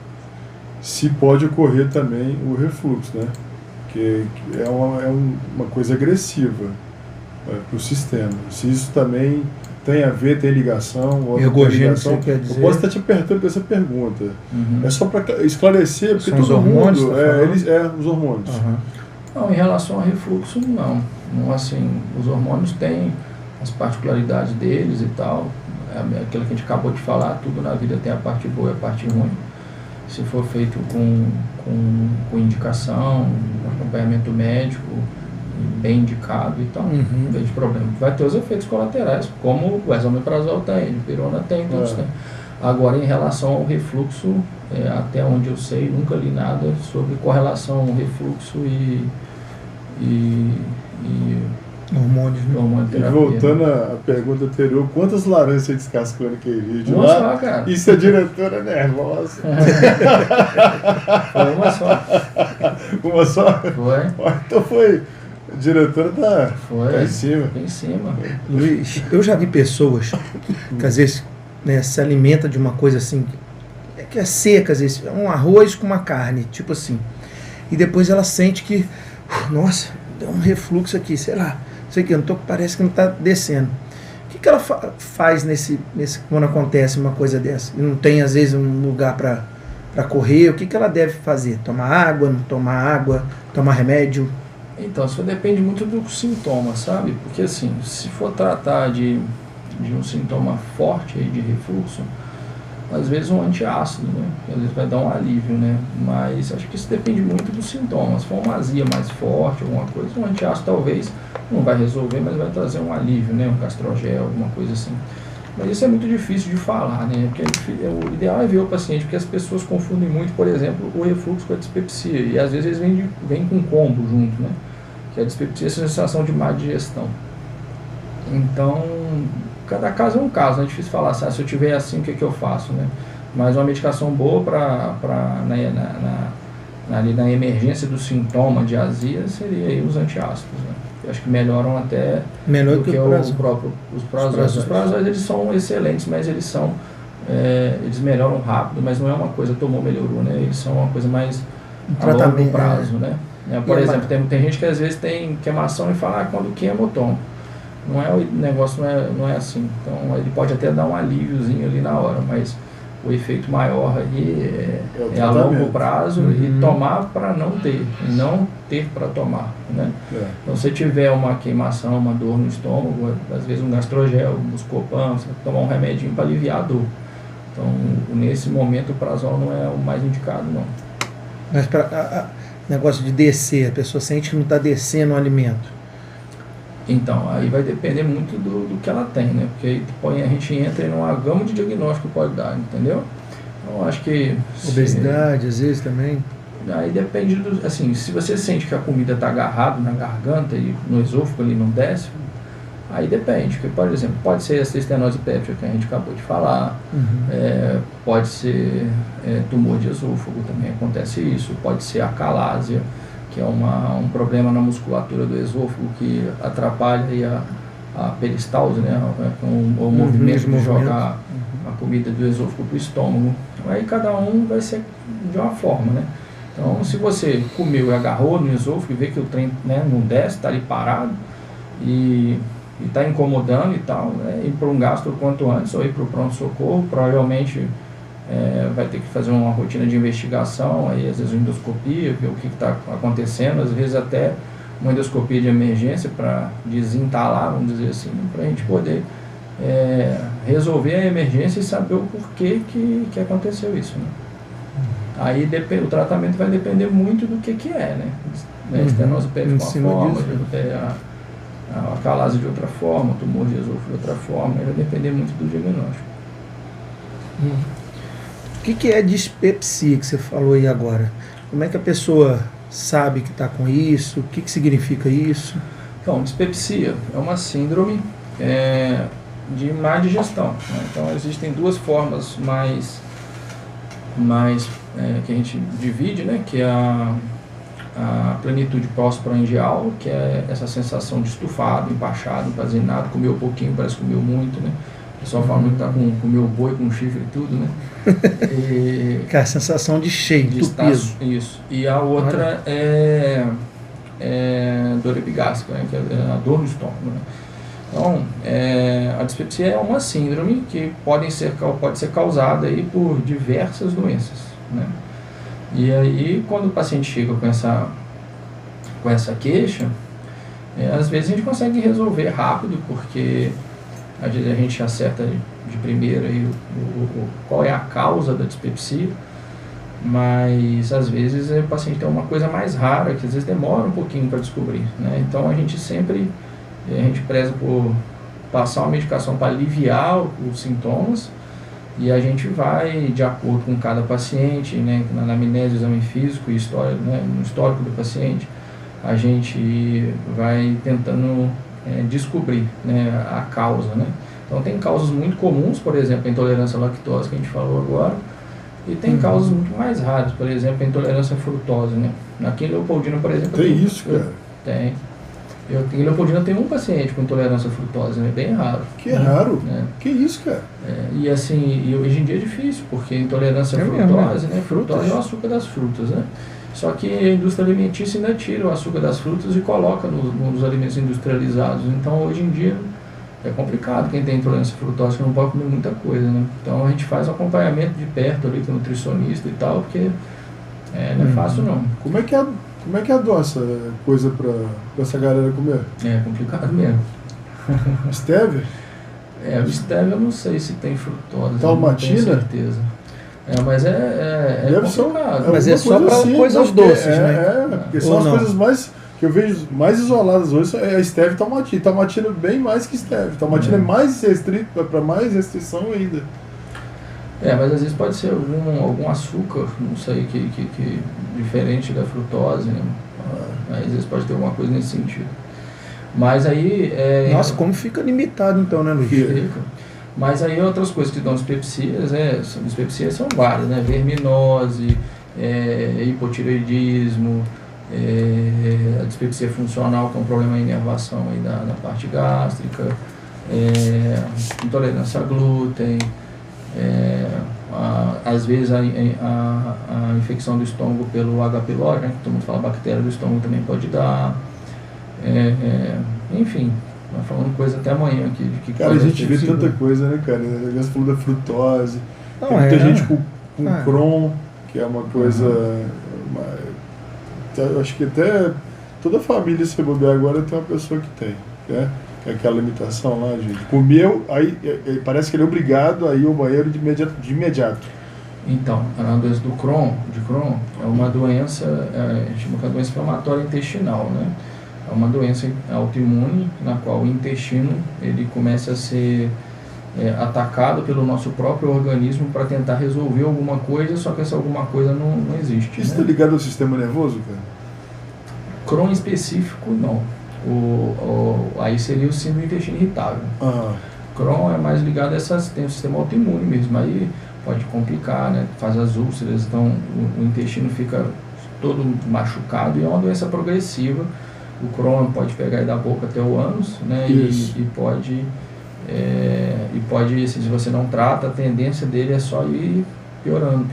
se pode ocorrer também o refluxo, né? Que é uma coisa agressiva para o sistema. Se isso também tem a ver, tem ligação, ou ergogênico, você quer dizer? Eu posso estar te apertando com essa pergunta. É só para esclarecer, porque são todo os hormônios, mundo... os hormônios. Não, em relação ao refluxo, não. Assim, os hormônios têm as particularidades deles e tal. Aquilo que a gente acabou de falar, tudo na vida tem a parte boa e a parte ruim. Se for feito com indicação, acompanhamento médico, bem indicado e tal, não vejo problema. Vai ter os efeitos colaterais, como o esomeprazol tem, a dipirona tem, todos têm. Agora, em relação ao refluxo, até onde eu sei, nunca li nada sobre correlação refluxo e hormônios, né? E voltando à pergunta anterior, quantas laranjas você descascou naquele vídeo? Uma só, cara. Isso é diretora nervosa. Foi uma só. Uma só? Foi. Então foi. A diretora tá em cima. Em cima. Luiz, eu já vi pessoas que às vezes, né, se alimenta de uma coisa assim, que é seca, às vezes, um arroz com uma carne, tipo assim. E depois ela sente que, nossa, deu um refluxo aqui, sei lá. Sei que parece que não está descendo. O que ela faz quando acontece uma coisa dessa? E não tem, às vezes, um lugar para correr. O que ela deve fazer? Tomar água, não tomar água, tomar remédio? Então, isso depende muito do sintoma, sabe? Porque, assim, se for tratar de um sintoma forte aí de refluxo, às vezes um antiácido, né? Às vezes vai dar um alívio, né? Mas acho que isso depende muito dos sintomas. Se for uma azia mais forte, alguma coisa, um antiácido talvez não vai resolver, mas vai trazer um alívio, né? Um gastrogel, alguma coisa assim. Mas isso é muito difícil de falar, né? Porque o ideal é ver o paciente, porque as pessoas confundem muito, por exemplo, o refluxo com a dispepsia. E às vezes eles vêm com combo junto, né? Que a dispepsia é a sensação de má digestão. Então, cada caso é um caso, né? É difícil falar assim, se eu tiver assim, o que eu faço, né? Mas uma medicação boa ali na emergência do sintoma de azia seria aí os antiácidos, né? Eu acho que melhoram até melhor do que os prazóis. Os prazóis eles são excelentes, mas eles melhoram rápido, mas não é uma coisa tomou, melhorou, né? Eles são uma coisa mais a longo prazo, né? Por exemplo, tem gente que às vezes tem queimação e fala, quando queima eu tomo. Não é, o negócio não é assim. Então ele pode até dar um alíviozinho ali na hora, mas o efeito maior aí é a longo prazo e tomar para não ter, e não ter para tomar, né? Então se tiver uma queimação, uma dor no estômago, às vezes um gastrogel, um Buscopan, você tem que tomar um remedinho para aliviar a dor. Então nesse momento o prazol não é o mais indicado, não. Mas para negócio de descer, a pessoa sente que não está descendo o alimento. Então, aí vai depender muito do que ela tem, né? Porque aí a gente entra em uma gama de diagnóstico que pode dar, entendeu? Então, acho que... Obesidade, às vezes, também. Aí depende assim, se você sente que a comida está agarrada na garganta e no esôfago ali não desce, aí depende. Porque, por exemplo, pode ser essa estenose péptica que a gente acabou de falar, pode ser tumor de esôfago, também acontece isso, pode ser acalásia, que é um problema na musculatura do esôfago que atrapalha aí a peristalse, né? O movimento de jogar a comida do esôfago para o estômago. Aí cada um vai ser de uma forma, né? Então, se você comeu e agarrou no esôfago e vê que o trem, né, não desce, está ali parado e está incomodando e tal, né? Ir para um gastro quanto antes ou ir para o pronto-socorro, provavelmente vai ter que fazer uma rotina de investigação, aí às vezes uma endoscopia, ver o que está acontecendo, às vezes até uma endoscopia de emergência para desentalar, vamos dizer assim, para a gente poder resolver a emergência e saber o porquê que aconteceu isso, né? Aí o tratamento vai depender muito do que é, né? Estenose pélvica de uma forma, a calase de outra forma, tumor de esôfago de outra forma, vai depender muito do diagnóstico. O que é dispepsia que você falou aí agora? Como é que a pessoa sabe que está com isso? O que significa isso? Então, dispepsia é uma síndrome de má digestão, né? Então, existem duas formas mais que a gente divide, né? Que é a plenitude pós-prandial, que é essa sensação de estufado, empachado, empazinado, comeu pouquinho, parece que comeu muito, né? O pessoal fala muito que tá comeu boi com chifre e tudo, né? Que é a sensação de cheio, de peso. Isso. E a outra é dor epigástrica, né? Que é a dor no estômago, né? Então, a dispepsia é uma síndrome que pode ser causada aí por diversas doenças, né? E aí, quando o paciente chega com essa queixa, às vezes a gente consegue resolver rápido, porque às vezes a gente acerta de primeira aí qual é a causa da dispepsia, mas às vezes o paciente tem uma coisa mais rara, que às vezes demora um pouquinho para descobrir, né? Então a gente preza por passar uma medicação para aliviar os sintomas, e a gente vai de acordo com cada paciente, né, na anamnese, exame físico e história, né, no histórico do paciente, a gente vai tentando descobrir, né, a causa, né? Então tem causas muito comuns, por exemplo, a intolerância à lactose que a gente falou agora, e tem causas muito mais raras, por exemplo, a intolerância à frutose, né? Aqui em Leopoldina, por exemplo... Tem isso, cara? Tem. Em Leopoldina tem um paciente com intolerância à frutose, né? Bem raro. Que raro? Que isso, cara? E assim, hoje em dia é difícil, porque intolerância à frutose, né? Frutose é o açúcar das frutas, né? Só que a indústria alimentícia ainda tira o açúcar das frutas e coloca nos alimentos industrializados. Então, hoje em dia, é complicado quem tem intolerância à frutose, que não pode comer muita coisa, né? Então, a gente faz um acompanhamento de perto ali com o nutricionista e tal, porque não é fácil, não. Como é que é a nossa coisa pra essa galera comer? É complicado mesmo. Stevia? O stevia eu não sei se tem frutose, Dalmatina? não tenho certeza. Mas é Deve ser complicado. Mas é só para assim, coisas doces, né? Porque são Ou as não? coisas mais que eu vejo mais isoladas hoje, é a stevia e dalmatina. Dalmatina bem mais que stevia. Dalmatina é mais restrito, para mais restrição ainda. Mas às vezes pode ser algum açúcar, não sei, que diferente da frutose, né? Às vezes pode ter alguma coisa nesse sentido. Mas aí... Nossa, como fica limitado então, né, Luiz? Fica. Mas aí outras coisas que dão dispepsias, dispepsias são várias, né? Verminose, hipotireoidismo, a dispepsia funcional, que é um problema de inervação aí da parte gástrica, intolerância a glúten, às vezes a infecção do estômago pelo H. pylori, né, que todo mundo fala bactéria do estômago também pode dar, enfim, nós falando coisa até amanhã aqui. De que cara, a gente vê tanta coisa, né, cara? Você falou da frutose, tem muita gente com Crohn, que é uma coisa... Eu acho que até toda família, se bobear agora, tem uma pessoa que tem, né? Que é aquela limitação lá, gente. Comeu, aí parece que ele é obrigado a ir ao banheiro de imediato. Então, a doença de Crohn é uma doença, a gente chama de doença inflamatória intestinal, né? É uma doença autoimune na qual o intestino ele começa a ser atacado pelo nosso próprio organismo para tentar resolver alguma coisa, só que essa alguma coisa não existe. Isso né? está ligado ao sistema nervoso, cara? Crohn específico, não. Aí seria o síndrome do intestino irritável. Crohn é mais ligado a tem o sistema autoimune mesmo, aí pode complicar, né? Faz as úlceras, então o intestino fica todo machucado e é uma doença progressiva. O Crohn pode pegar da boca até o ânus, né? E pode, se você não trata, a tendência dele é só ir piorando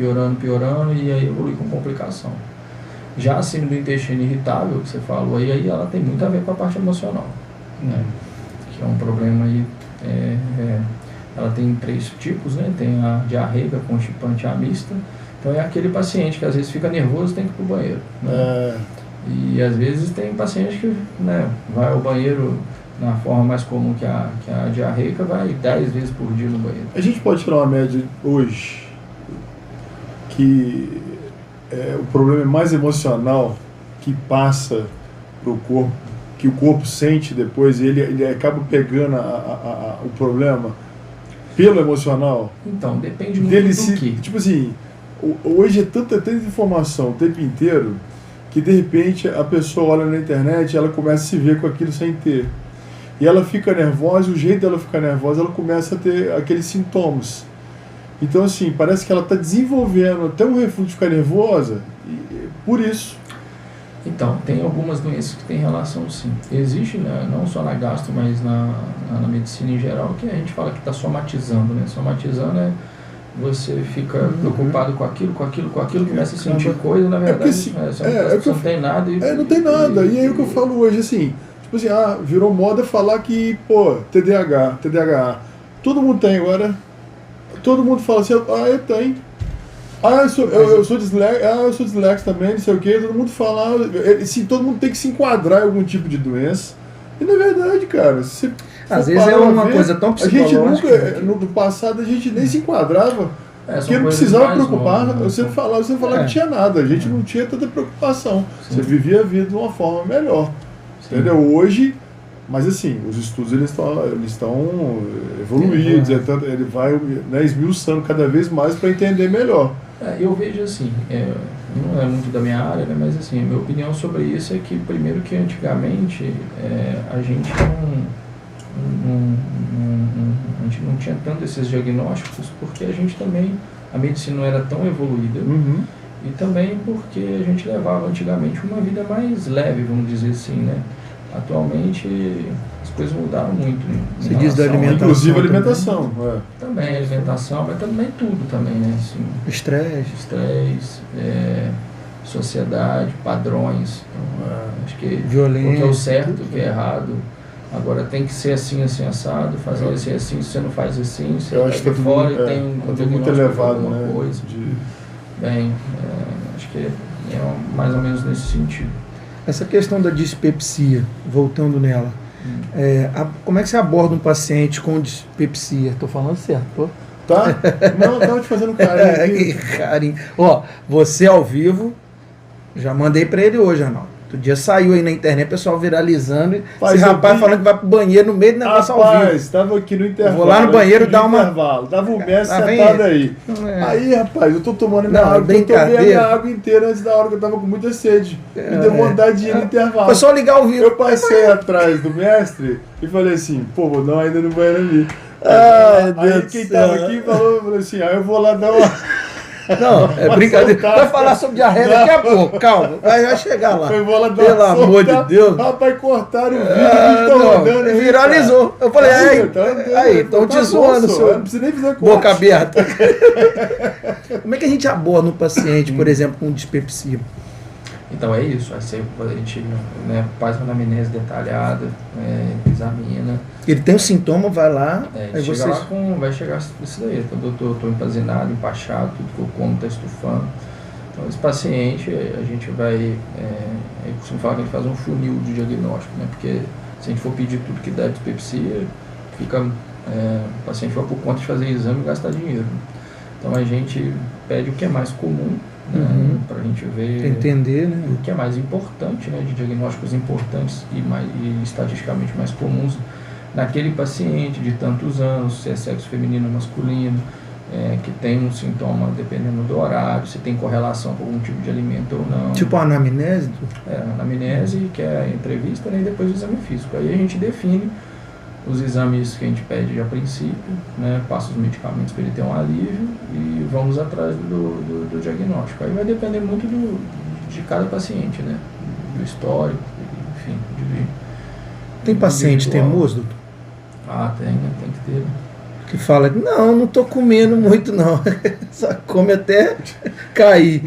e aí evoluir com complicação. Já a síndrome do intestino irritável, que você falou aí ela tem muito a ver com a parte emocional, né? Que é um problema aí, ela tem 3 tipos, né? Tem a diarreica, constipante e a mista. Então é aquele paciente que às vezes fica nervoso e tem que ir para o banheiro, né? E às vezes tem paciente que, né, vai ao banheiro na forma mais comum que a diarreica, vai 10 vezes por dia no banheiro. A gente pode tirar uma média hoje que o problema é mais emocional, que passa para o corpo, que o corpo sente depois, e ele acaba pegando o problema pelo emocional. Então, depende muito do que. Tipo assim, hoje é tanta informação o tempo inteiro, que de repente a pessoa olha na internet e ela começa a se ver com aquilo sem ter. E ela fica nervosa, e o jeito dela ficar nervosa, ela começa a ter aqueles sintomas. Então, assim, parece que ela está desenvolvendo até um refluxo de ficar nervosa, por isso. Então, tem algumas doenças que têm relação, sim. Existe, né, não só na gastro, mas na medicina em geral, que a gente fala que está somatizando, né? Somatizando é você fica preocupado com aquilo, começa a sentir coisa, na verdade, você não tem nada. Não tem nada. E aí o que eu falo hoje, assim, tipo assim, virou moda falar que, TDAH. Todo mundo tem agora. Todo mundo fala assim, eu tenho. Eu sou disléxico também, não sei o quê. Todo mundo fala, todo mundo tem que se enquadrar em algum tipo de doença. E na verdade, cara, se às vezes é uma coisa tão psicológica. A gente nunca, no passado, a gente nem se enquadrava. Porque não precisava preocupar, você falava que não tinha nada, a gente não tinha tanta preocupação. Sim. Você vivia a vida de uma forma melhor. Sim. Entendeu? Hoje, mas assim, os estudos eles estão evoluídos, ele vai, né, esmiuçando cada vez mais para entender melhor. Eu vejo assim, não é muito da minha área, né, mas assim, a minha opinião sobre isso é que, primeiro, que antigamente a gente não tinha tanto esses diagnósticos, porque a medicina não era tão evoluída, e também porque a gente levava antigamente uma vida mais leve, vamos dizer assim, né? Atualmente as coisas mudaram muito. Você diz da alimentação. Inclusive a alimentação. Também alimentação, mas também tudo também, né? Assim, estresse, sociedade, padrões. Então, acho que violência, o que é o certo, o que é errado. Agora tem que ser assim, assim, fazer assim, se você não faz assim, você vai de fora e tem muito elevado, né? Coisa. Bem, acho que é mais ou menos nesse sentido. Essa questão da dispepsia, voltando nela, Como é que você aborda um paciente com dispepsia? Estou falando certo, tô? Tá? Não, eu tava te fazendo carinho aqui. Carinho. Ó, você ao vivo, já mandei para ele hoje, Arnaldo. Outro dia saiu aí na internet, o pessoal viralizando. Esse rapaz falando que vai pro banheiro no meio do negócio ao vivo. Rapaz, estava aqui no intervalo. Vou lá no banheiro dar uma... intervalo. Tava o mestre sentado aí. Aí, rapaz, eu tô tomando minha água. Eu tomei a minha água inteira antes da hora que eu tava com muita sede. Me deu vontade de ir no intervalo. Foi só ligar o vídeo. Eu passei atrás do mestre e falei assim, pô, vou dar uma ida no banheiro ali. Aí quem tava aqui falou assim, aí eu vou lá dar uma... Não, é brincadeira. Vai falar sobre diarreia daqui a pouco, calma. Vai chegar lá. Eu vou lá dar Pelo amor de Deus. Rapaz, cortaram o vídeo, estão rodando. Viralizou. Eu falei, aí, estão te zoando, senhor. Não precisa nem fazer corte. Boca aberta. Como é que a gente aborda um paciente, por exemplo, com dispepsia? Então é isso, a gente faz uma anamnese detalhada, examina. Ele tem um sintoma, vai lá, aí chega lá vai chegar isso daí, doutor, estou empazinado, empachado, tudo que eu como está estufando. Então esse paciente, a gente vai, eu costumo falar que a gente faz um funil de diagnóstico, né? Porque se a gente for pedir tudo que dá dispepsia, o paciente vai por conta de fazer exame e gastar dinheiro. Então a gente pede o que é mais comum, para a gente ver, entender, né? o que é mais importante, né, de diagnósticos importantes e estatisticamente mais comuns naquele paciente de tantos anos, se é sexo feminino ou masculino, que tem um sintoma dependendo do horário, se tem correlação com algum tipo de alimento ou não. Tipo a anamnese? Anamnese, que é a entrevista, né, e depois o exame físico. Aí a gente define os exames que a gente pede a princípio, né, passa os medicamentos para ele ter um alívio e vamos atrás do diagnóstico. Aí vai depender muito de cada paciente, né, do histórico, enfim. Tem paciente teimoso, doutor? Tem, né, tem que ter. Que fala, não estou comendo muito não, só come até cair.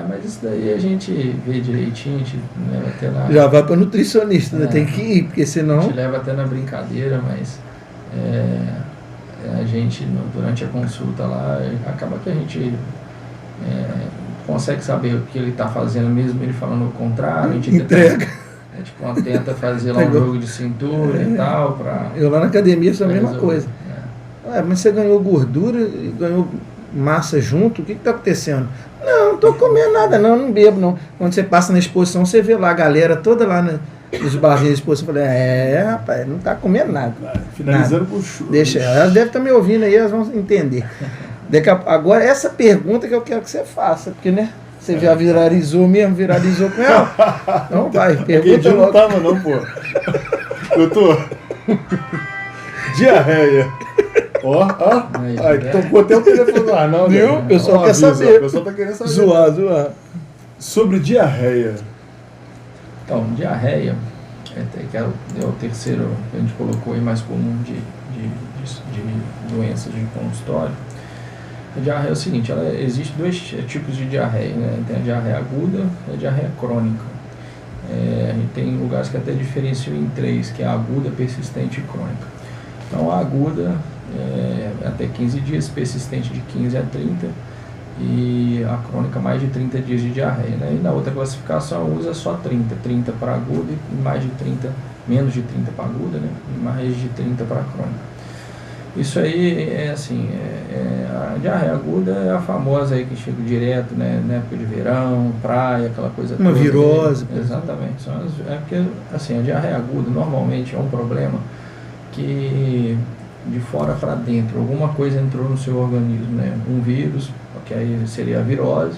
Mas isso daí a gente vê direitinho, a gente leva até na... Já vai para nutricionista, né? Tem que ir, porque senão... A gente leva até na brincadeira, mas a gente, durante a consulta lá, acaba que a gente consegue saber o que ele está fazendo, mesmo ele falando o contrário. A gente entrega. A gente tenta fazer lá um jogo de cintura e tal. Eu lá na academia sou a mesma coisa. Mas você ganhou gordura e ganhou massa junto, o que está acontecendo? Não estou comendo nada, não bebo, não. Quando você passa na exposição, você vê lá a galera toda lá nos barzinhos de exposição. Eu falei, rapaz, não está comendo nada. Finalizando com o churro. Deixa, elas devem estar me ouvindo aí, elas vão entender. Agora, essa pergunta que eu quero que você faça, porque, né? Você já viralizou com ela? Não, vai, pergunta logo. Não tava não, pô. Doutor, diarreia. Tocou até o telefone lá, não, viu? O pessoal quer saber. O pessoal tá querendo saber. Zoar. Sobre diarreia. Então, diarreia, que é o terceiro que a gente colocou aí mais comum de doenças de consultório. A diarreia é o seguinte, existe dois tipos de diarreia, né? Tem a diarreia aguda e a diarreia crônica. A gente tem lugares que até diferenciam em três, que é a aguda, persistente e crônica. Então a aguda até 15 dias, persistente de 15 a 30 e a crônica mais de 30 dias de diarreia, né? E na outra classificação usa só 30 para aguda e mais de 30, menos de 30 para aguda, né? E mais de 30 para crônica. Isso aí a diarreia aguda é a famosa aí que chega direto, né, na época de verão, praia, aquela coisa toda. Uma virose. Exatamente. Porque assim, a diarreia aguda normalmente é um problema que de fora para dentro, alguma coisa entrou no seu organismo, né? Um vírus, que aí seria a virose,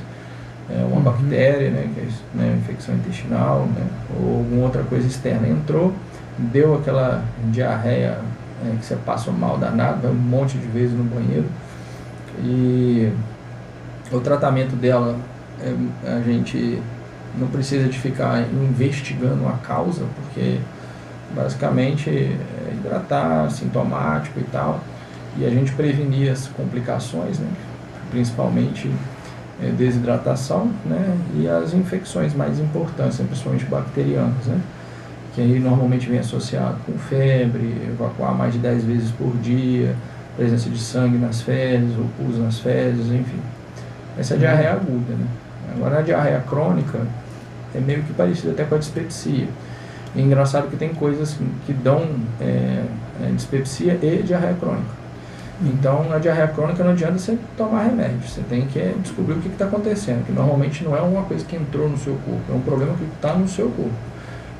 uma bactéria, né? Que é infecção intestinal, né? Ou alguma outra coisa externa entrou, deu aquela diarreia que você passa mal danado, vai um monte de vezes no banheiro, e o tratamento dela, a gente não precisa de ficar investigando a causa, porque basicamente hidratar, sintomático e tal, e a gente prevenir as complicações, né? Principalmente desidratação, né? E as infecções mais importantes, principalmente bacterianas, né? Que aí normalmente vem associado com febre, evacuar mais de 10 vezes por dia, presença de sangue nas fezes, ou pus nas fezes, enfim. Essa é a diarreia aguda, né? Agora a diarreia crônica é meio que parecida até com a dispepsia. E é engraçado que tem coisas que dão dispepsia e diarreia crônica. Então, na diarreia crônica não adianta você tomar remédio, você tem que descobrir o que está acontecendo, que normalmente não é uma coisa que entrou no seu corpo, é um problema que está no seu corpo.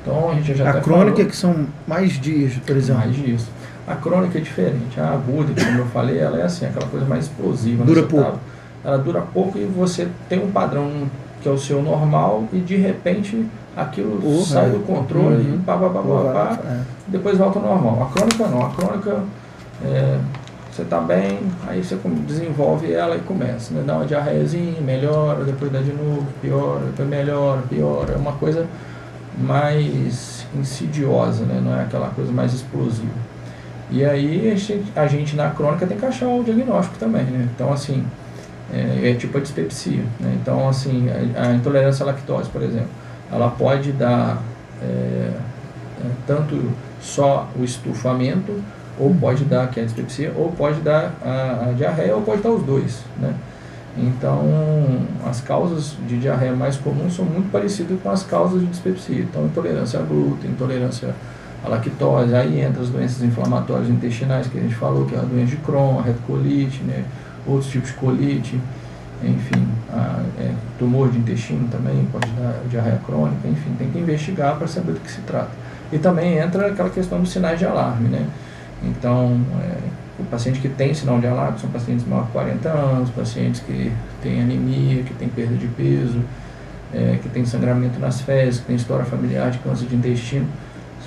Então, a gente já A crônica que são mais dias, por exemplo. Mais dias. A crônica é diferente. A aguda, como eu falei, ela é assim, aquela coisa mais explosiva. Dura pouco. Ela dura pouco e você tem um padrão que é o seu normal e de repente aquilo sai do controle e depois volta ao normal. A crônica não. A crônica, você está bem, aí você desenvolve ela e começa. Né? Dá uma diarreiazinha, melhora, depois dá de novo, piora, depois melhora, piora. É uma coisa mais insidiosa, né? Não é aquela coisa mais explosiva. E aí a gente na crônica tem que achar o diagnóstico também, né? Então assim, é tipo a dispepsia, né? Então assim, a intolerância à lactose, por exemplo, ela pode dar tanto só o estufamento, ou pode dar, que é a dispepsia, ou pode dar a diarreia, ou pode dar os dois, né? Então, as causas de diarreia mais comuns são muito parecidas com as causas de dispepsia. Então, intolerância a glúten, intolerância à lactose, aí entra as doenças inflamatórias intestinais que a gente falou, que é a doença de Crohn, a retocolite, né? Outros tipos de colite, enfim, tumor de intestino também pode dar diarreia crônica, enfim, tem que investigar para saber do que se trata. E também entra aquela questão dos sinais de alarme, né? Então, o paciente que tem sinal de alarme são pacientes maiores de 40 anos, pacientes que têm anemia, que têm perda de peso, que têm sangramento nas fezes, que têm história familiar de câncer de intestino.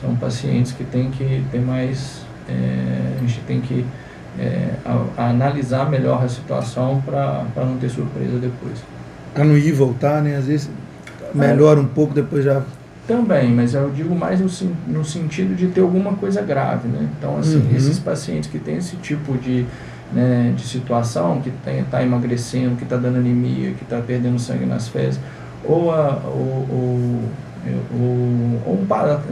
São pacientes que têm que ter mais, a gente tem que analisar melhor a situação para não ter surpresa depois. Para não ir e voltar, né? Às vezes melhora um pouco, depois já... Também, mas eu digo mais no sentido de ter alguma coisa grave, né? Então, assim, esses pacientes que têm esse tipo de situação, que está emagrecendo, que está dando anemia, que está perdendo sangue nas fezes, ou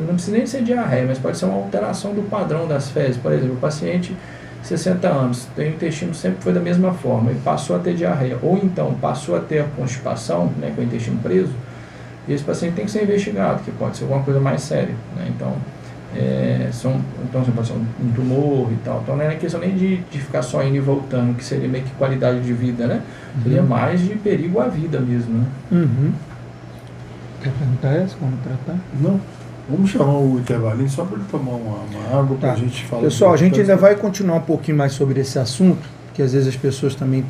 não precisa nem ser diarreia, mas pode ser uma alteração do padrão das fezes. Por exemplo, o paciente 60 anos, tem o intestino sempre foi da mesma forma, e passou a ter diarreia, ou então passou a ter a constipação, né, com o intestino preso, esse paciente tem que ser investigado, que pode ser alguma coisa mais séria, né? Então, pode ser um tumor e tal. Então, não é questão nem de ficar só indo e voltando, que seria meio que qualidade de vida, né? Seria mais de perigo à vida mesmo, né? Quer perguntar essa? Como tratar? Não. Vamos chamar o intervalinho só para ele tomar uma água para a gente falar. Pessoal, a gente ainda vai continuar um pouquinho mais sobre esse assunto, que às vezes as pessoas também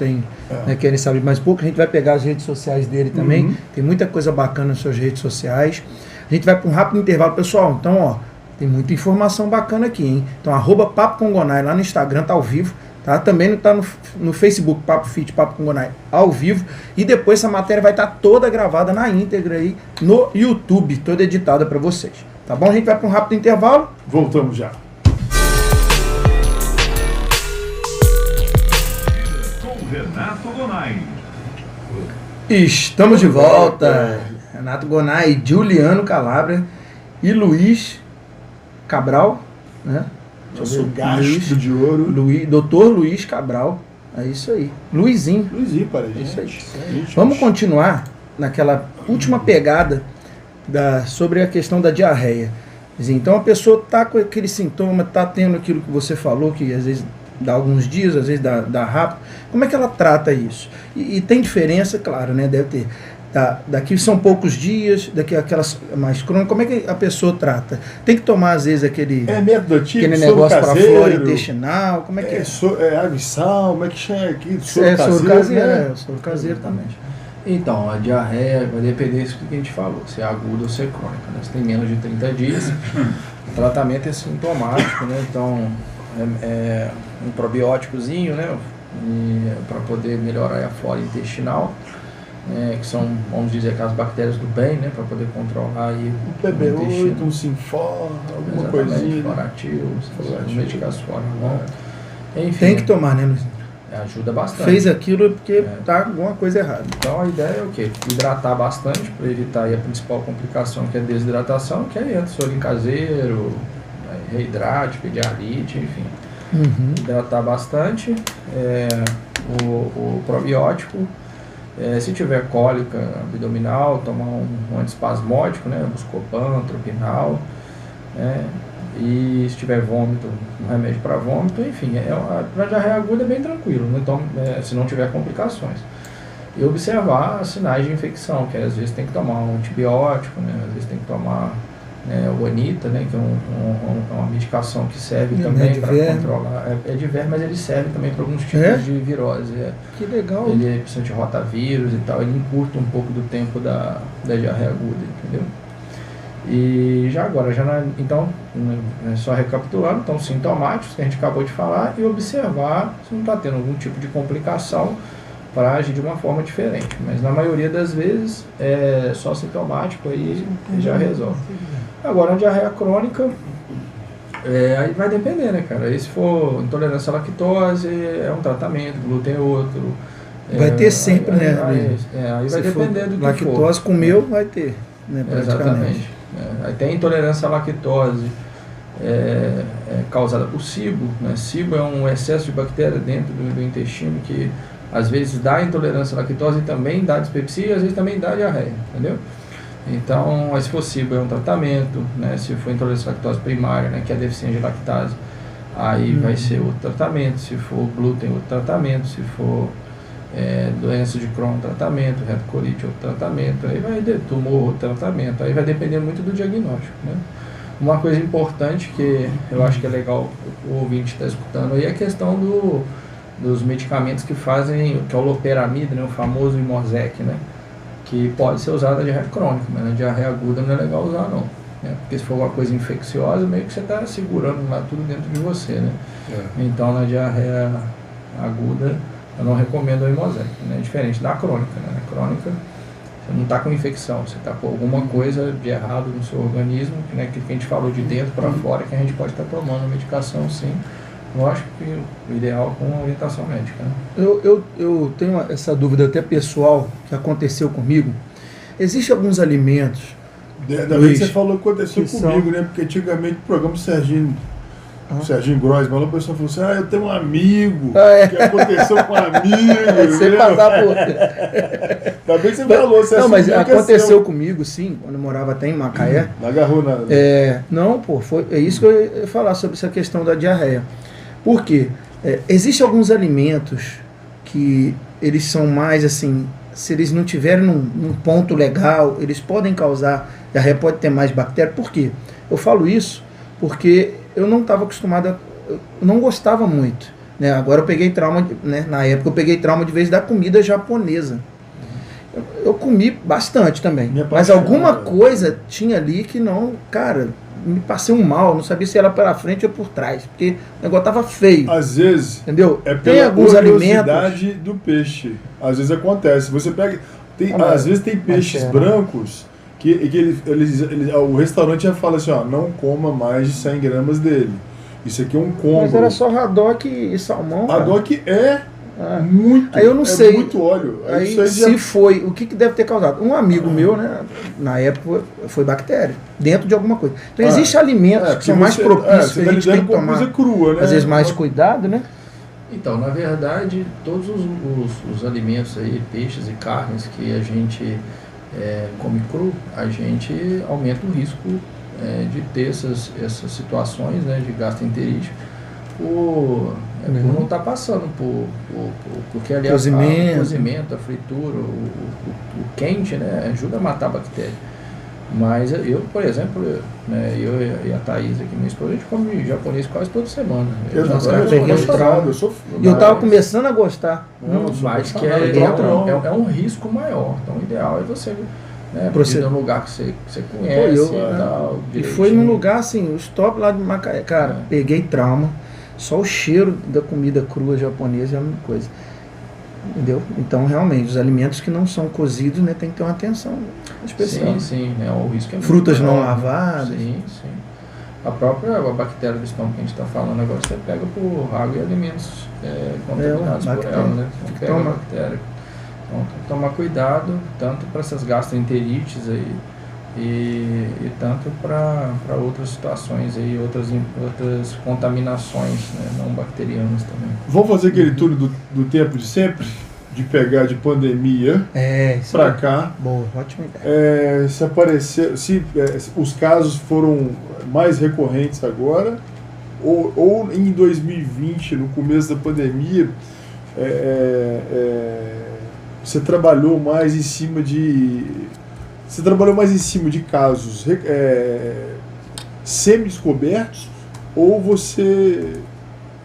querem saber mais pouco. A gente vai pegar as redes sociais dele também. Tem muita coisa bacana nas suas redes sociais. A gente vai para um rápido intervalo, pessoal. Então, tem muita informação bacana aqui, hein? Então, @Papo com Gonai lá no Instagram, tá ao vivo. Tá? Também está no Facebook, Papo Fit, Papo com Gonai, ao vivo. E depois essa matéria vai estar toda gravada na íntegra aí no YouTube, toda editada para vocês. Tá bom? A gente vai para um rápido intervalo. Voltamos já. Renato Gonai. Estamos de volta. Renato Gonai, Juliano Calabria e Luiz Cabral, né? Nosso gastro de ouro. Dr. Luiz Cabral. É isso aí. Luizinho, para a gente. É isso aí. Vamos continuar naquela última pegada sobre a questão da diarreia. Então a pessoa está com aquele sintoma, está tendo aquilo que você falou, que às vezes dá alguns dias, às vezes dá rápido. Como é que ela trata isso? E tem diferença, claro, né? Deve ter. Daqui são poucos dias, daqui aquelas mais crônicas. Como é que a pessoa trata? Tem que tomar, às vezes, aquele negócio para a flora intestinal? Como é que é água e sal? Como é que chama aqui? Soro caseiro, soro caseiro também. Então, a diarreia vai depender disso que a gente falou, se é aguda ou se é crônica, né? Se tem menos de 30 dias, o tratamento é sintomático, né? Então, um probióticozinho, né? Para poder melhorar a flora intestinal, que são, vamos dizer, aquelas bactérias do bem, né? Para poder controlar aí o PB8, um Sinfor, alguma coisinha. Floratil, medicação fora. Enfim, tem que tomar, né, Luiz? Ajuda bastante. Fez aquilo porque tá alguma coisa errada. Então a ideia é o quê? Hidratar bastante para evitar aí a principal complicação, que é a desidratação, que aí entra sorinho caseiro, reidrate, pedialite, enfim. Hidratar bastante, o probiótico, se tiver cólica abdominal, tomar um antiespasmódico, né, Buscopan, Tropinal, né? E se tiver vômito, um remédio para vômito, enfim, a diarreia aguda é bem tranquilo, né? Então, se não tiver complicações. E observar sinais de infecção, que às vezes tem que tomar um antibiótico, né? Às vezes tem que tomar, né, o Anita, né, que é uma medicação que serve também para controlar. É de verme, mas ele serve também para alguns tipos de virose. Que legal. Ele é principalmente rotavírus e tal, ele encurta um pouco do tempo da diarreia aguda, entendeu? E já agora, então, só recapitulando, então sintomáticos que a gente acabou de falar e observar se não está tendo algum tipo de complicação para agir de uma forma diferente. Mas na maioria das vezes é só sintomático aí já resolve. Agora, a diarreia crônica, aí vai depender, né, cara? E se for intolerância à lactose, é um tratamento, glúten é outro. Vai ter sempre, né? Aí vai depender do que for. Lactose comeu, vai ter, né, exatamente. Aí tem intolerância à lactose causada por SIBO, né? SIBO é um excesso de bactéria dentro do intestino que às vezes dá intolerância à lactose e também dá dispepsia e às vezes também dá diarreia, entendeu? Então, se for SIBO é um tratamento, né? Se for intolerância à lactose primária, né, que é a deficiência de lactase, aí vai ser outro tratamento. Se for glúten, outro tratamento. Se for doença de Crohn, tratamento, retocolite, outro tratamento, aí vai tumor, outro tratamento, aí vai depender muito do diagnóstico, né? Uma coisa importante que eu acho que é legal o ouvinte estar escutando aí é a questão dos medicamentos que fazem, que é o loperamida, né, o famoso Imosec, né, que pode ser usado na diarreia crônica, mas na diarreia aguda não é legal usar não, né, porque se for uma coisa infecciosa, meio que você está segurando lá tudo dentro de você, né? Então na diarreia aguda eu não recomendo o Imosec, né? Diferente da crônica, né? Na crônica você não está com infecção, você está com alguma coisa de errado no seu organismo, né? Que a gente falou de dentro para fora, que a gente pode estar tomando medicação sim. Lógico que o ideal é com orientação médica, né? Eu tenho essa dúvida até pessoal que aconteceu comigo. Existem alguns alimentos. Ainda bem que você falou que aconteceu comigo, né? Porque antigamente o programa do Serginho Grossman, a pessoa falou assim: eu tenho um amigo que aconteceu com um amigo. Você passar por. Ainda bem que você falou, você não, mas aconteceu comigo, sim, quando eu morava até em Macaé. Não agarrou nada. Não, é isso que eu ia falar sobre essa questão da diarreia. Por quê? Existem alguns alimentos que eles são mais assim, se eles não tiverem num ponto legal, eles podem causar diarreia, pode ter mais bactéria. Por quê? Eu falo isso porque eu não estava acostumado, eu não gostava muito, né? Agora eu peguei trauma, né? Na época eu peguei trauma de vez da comida japonesa. Eu comi bastante também, mas alguma coisa tinha ali que não, cara, me passei um mal, não sabia se era pela frente ou por trás, porque o negócio tava feio. Às vezes, entendeu? Tem alguns alimentos do peixe. Às vezes acontece. Você pega, às vezes tem peixes brancos que o restaurante já fala assim, não coma mais de 100 gramas dele. Isso aqui é um combo. Mas era só haddock e salmão. Haddock muito. Aí eu não sei. Muito óleo. Aí se foi, o que deve ter causado? Um amigo meu, né, na época, foi bactéria, dentro de alguma coisa. Então existem alimentos que são mais propícios que a gente tem que tomar. Coisa crua, né? Às vezes mais cuidado, né? Então, na verdade, todos os alimentos aí, peixes e carnes que a gente come cru, a gente aumenta o risco de ter essas situações, né, de gastroenterite por não estar passando porque ali o cozimento, a fritura, o quente, né, ajuda a matar a bactéria. Mas eu, por exemplo, eu e a Thaís aqui, minha esposa, a gente come japonês quase toda semana. Eu estava começando a gostar. Mas que é um risco maior. Então o ideal é você ir num lugar que você conhece e foi num lugar assim, os top lá de Macaé. Cara, peguei trauma. Só o cheiro da comida crua japonesa é a mesma coisa. Entendeu? Então, realmente, os alimentos que não são cozidos, né, tem que ter uma atenção especial. Sim, o risco é muito frutas maior, não lavadas. Sim. A própria bactéria do estômago que a gente está falando agora, você pega por água e alimentos contaminados por ela, né? Você pega a bactéria. Então, tem que tomar cuidado, tanto para essas gastroenterites aí, e tanto para outras situações aí, outras contaminações, né, não bacterianas também. Vamos fazer aquele turno do tempo de sempre? de pegar de pandemia Isso para aí. cá. Boa, ótima ideia. Se aparecer, se os casos foram mais recorrentes agora, ou em 2020, no começo da pandemia, você trabalhou mais em cima de casos semi-descobertos, ou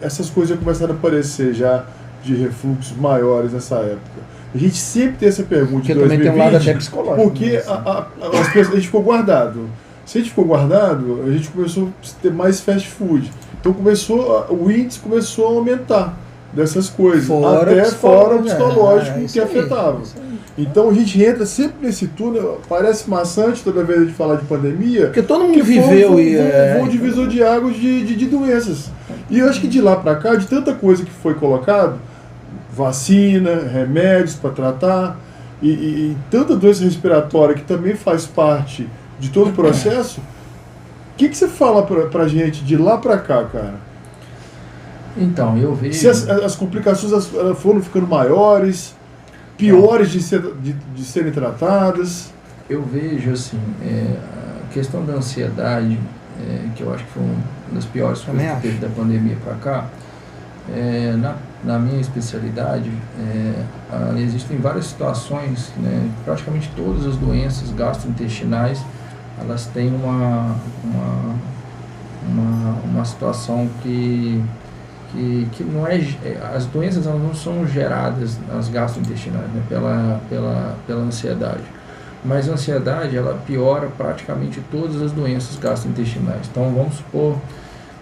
essas coisas já começaram a aparecer já de refluxos maiores nessa época? A gente sempre tem essa pergunta Porque de também 2020, tem um lado até psicológico. porque a gente ficou guardado. Se a gente ficou guardado, a gente começou a ter mais fast food. Então o índice começou a aumentar dessas coisas, até fora o psicológico que afetava. Então a gente entra sempre nesse túnel, parece maçante toda vez a gente falar de pandemia, Porque todo mundo viveu um divisor de águas de doenças. E eu acho que de lá para cá, de tanta coisa que foi colocado, vacina, remédios para tratar, e tanta doença respiratória que também faz parte de todo o processo, o que você fala pra gente de lá para cá, cara? Então, eu vejo... Se as complicações foram ficando maiores, piores de serem tratadas? Eu vejo, assim, a questão da ansiedade, que eu acho que foi uma das piores coisas que teve da pandemia para cá, na minha especialidade, existem várias situações, né, praticamente todas as doenças gastrointestinais, elas têm uma situação que não as doenças elas não são geradas nas gastrointestinais, né, pela ansiedade, mas a ansiedade ela piora praticamente todas as doenças gastrointestinais. Então vamos supor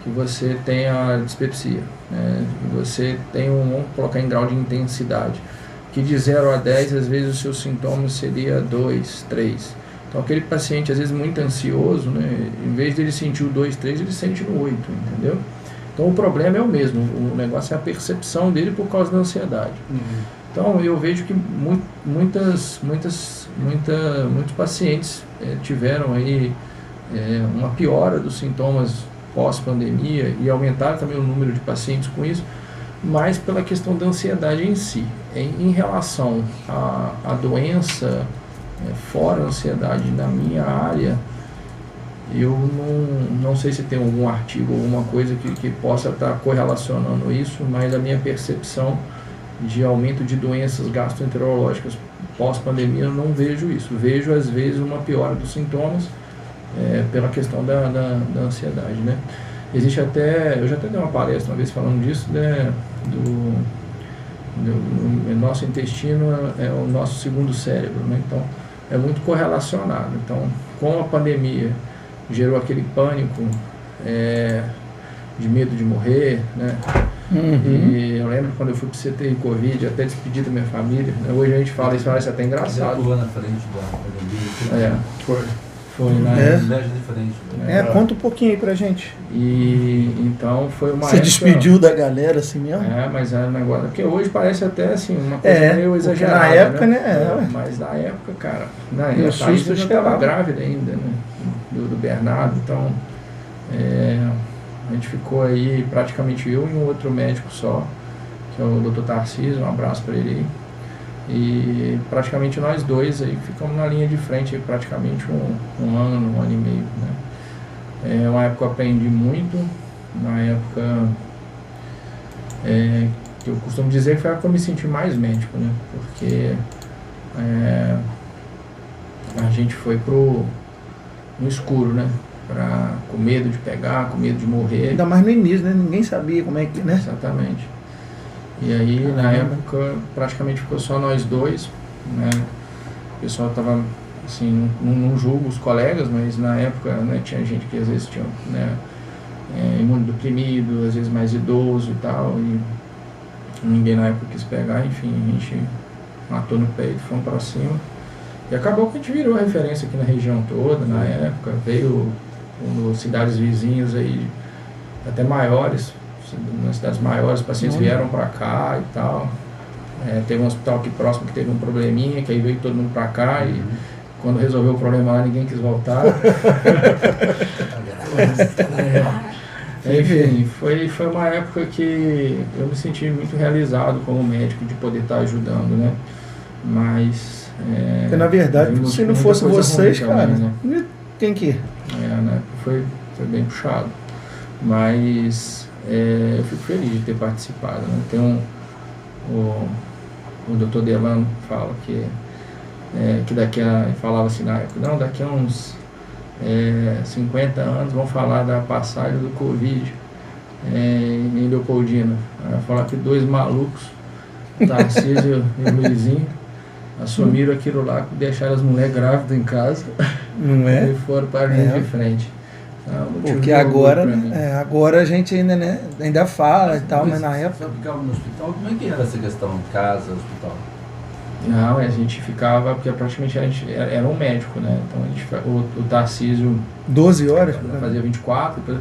que você tenha dispepsia, né, que você tem vamos colocar em grau de intensidade, que de 0 a 10 às vezes os seus sintomas seria 2, 3. Então aquele paciente às vezes muito ansioso, né, em vez de ele sentir o 2, 3, ele sente no 8, entendeu? Então o problema é o mesmo, o negócio é a percepção dele por causa da ansiedade. Então eu vejo que muitos pacientes tiveram aí uma piora dos sintomas pós-pandemia e aumentaram também o número de pacientes com isso, mas pela questão da ansiedade em si. Em relação à doença, fora a ansiedade, na minha área, eu não sei se tem algum artigo, alguma coisa que possa estar correlacionando isso, mas a minha percepção de aumento de doenças gastroenterológicas pós-pandemia, eu não vejo isso. Vejo, às vezes, uma piora dos sintomas pela questão da ansiedade, né? Existe até, eu já até dei uma palestra uma vez falando disso, né, do nosso intestino é o nosso segundo cérebro, né? Então, é muito correlacionado. Então, com a pandemia, gerou aquele pânico de medo de morrer, né? E eu lembro quando eu fui pro CTI Covid, até despedi da minha família, né? Hoje a gente fala isso, parece até engraçado. Você na frente da pandemia? Foi, né? Conta um pouquinho aí pra gente. E então foi uma Você despediu da galera assim mesmo? Mas era um negócio, porque hoje parece até assim, uma coisa meio exagerada. Na época, né? Mas na época, cara, a Thaís já estava grávida ainda, né? Do Bernardo, então a gente ficou aí praticamente eu e um outro médico só, que é o Dr. Tarcísio, um abraço para ele aí. E praticamente nós dois aí ficamos na linha de frente aí praticamente um ano e meio, né? Uma época eu aprendi muito, na época que eu costumo dizer que foi a época que eu me senti mais médico, né? Porque a gente foi no escuro, né? Com medo de pegar, com medo de morrer. Ainda mais no início, né? Ninguém sabia como é que, né? Exatamente. E aí, na época, praticamente ficou só nós dois, né? O pessoal estava, assim, não julgo os colegas, mas na época, né, tinha gente que às vezes tinha, né, imunodeprimido, às vezes mais idoso e tal, e ninguém na época quis pegar, enfim, a gente matou no peito, fomos para cima. E acabou que a gente virou referência aqui na região toda, na época, veio cidades vizinhas aí, até maiores, nas cidades maiores, os pacientes vieram para cá e tal. Teve um hospital aqui próximo que teve um probleminha, que aí veio todo mundo para cá e quando resolveu o problema lá ninguém quis voltar. Enfim, foi uma época que eu me senti muito realizado como médico de poder estar ajudando, né? Mas... Porque na verdade, se não fosse vocês, cara, também, né? Quem que? Né? Foi bem puxado. Mas eu fico feliz de ter participado, né? Tem o Dr. Delano fala que falava assim na época, não, daqui a uns 50 anos vão falar da passagem do Covid em Leopoldina. Vai falar que 2 malucos, Tarcísio e o Luizinho, assumiram aquilo lá, deixaram as mulheres grávidas em casa, não é? E foram para a linha de frente. Porque agora, agora a gente ainda, né, ainda fala e tal, mas na época... Você ficava no hospital, como é que era essa questão? Casa, hospital? Não, a gente ficava, porque praticamente a gente era um médico, né? Então o Tarcísio 12 horas? Fazia 24, depois,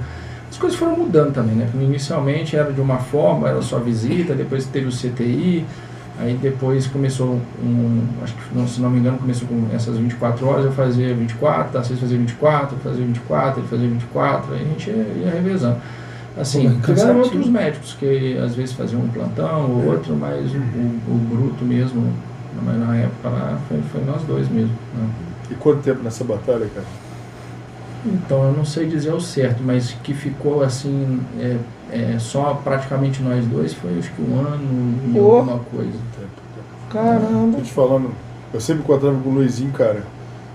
as coisas foram mudando também, né? Porque inicialmente era de uma forma, era só visita, depois teve o CTI, aí depois começou acho que, se não me engano, começou com essas 24 horas, eu fazia 24, o Tarcísio fazia 24, eu fazia 24, ele fazia 24, aí a gente ia revezando. Assim, tiveram outros médicos que às vezes faziam um plantão ou outro, mas o bruto mesmo, mas na época lá foi nós dois mesmo. Né? E quanto tempo nessa batalha, cara? Então, eu não sei dizer o certo, mas que ficou assim, só praticamente nós dois, foi acho que 1 ano e alguma coisa. Caramba! Tô te falando, eu sempre encontrava com o Luizinho, cara.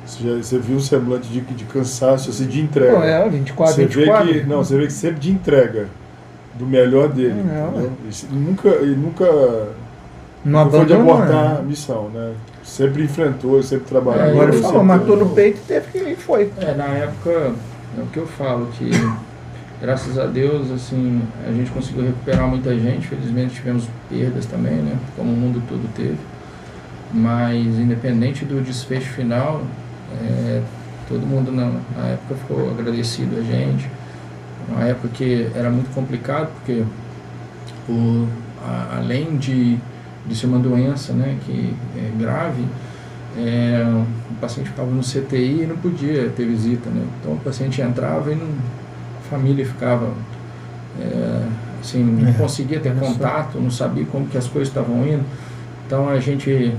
Você viu um semblante de cansaço, assim, de entrega. Não, 24, você 24. Você vê que sempre de entrega do melhor dele. Não foi de abortar a missão, né? Sempre enfrentou, sempre trabalhou. Agora ele falou, matou no peito e teve que ir, foi. Na época, é o que eu falo, que graças a Deus, assim, a gente conseguiu recuperar muita gente. Felizmente tivemos perdas também, né? Como o mundo todo teve. Mas independente do desfecho final, todo mundo na época ficou agradecido a gente. Uma época que era muito complicado, porque além de ser uma doença, né, que é grave, o paciente ficava no CTI e não podia ter visita, né? Então o paciente entrava e a família ficava assim, não conseguia ter contato, não sabia como que as coisas estavam indo. Então a gente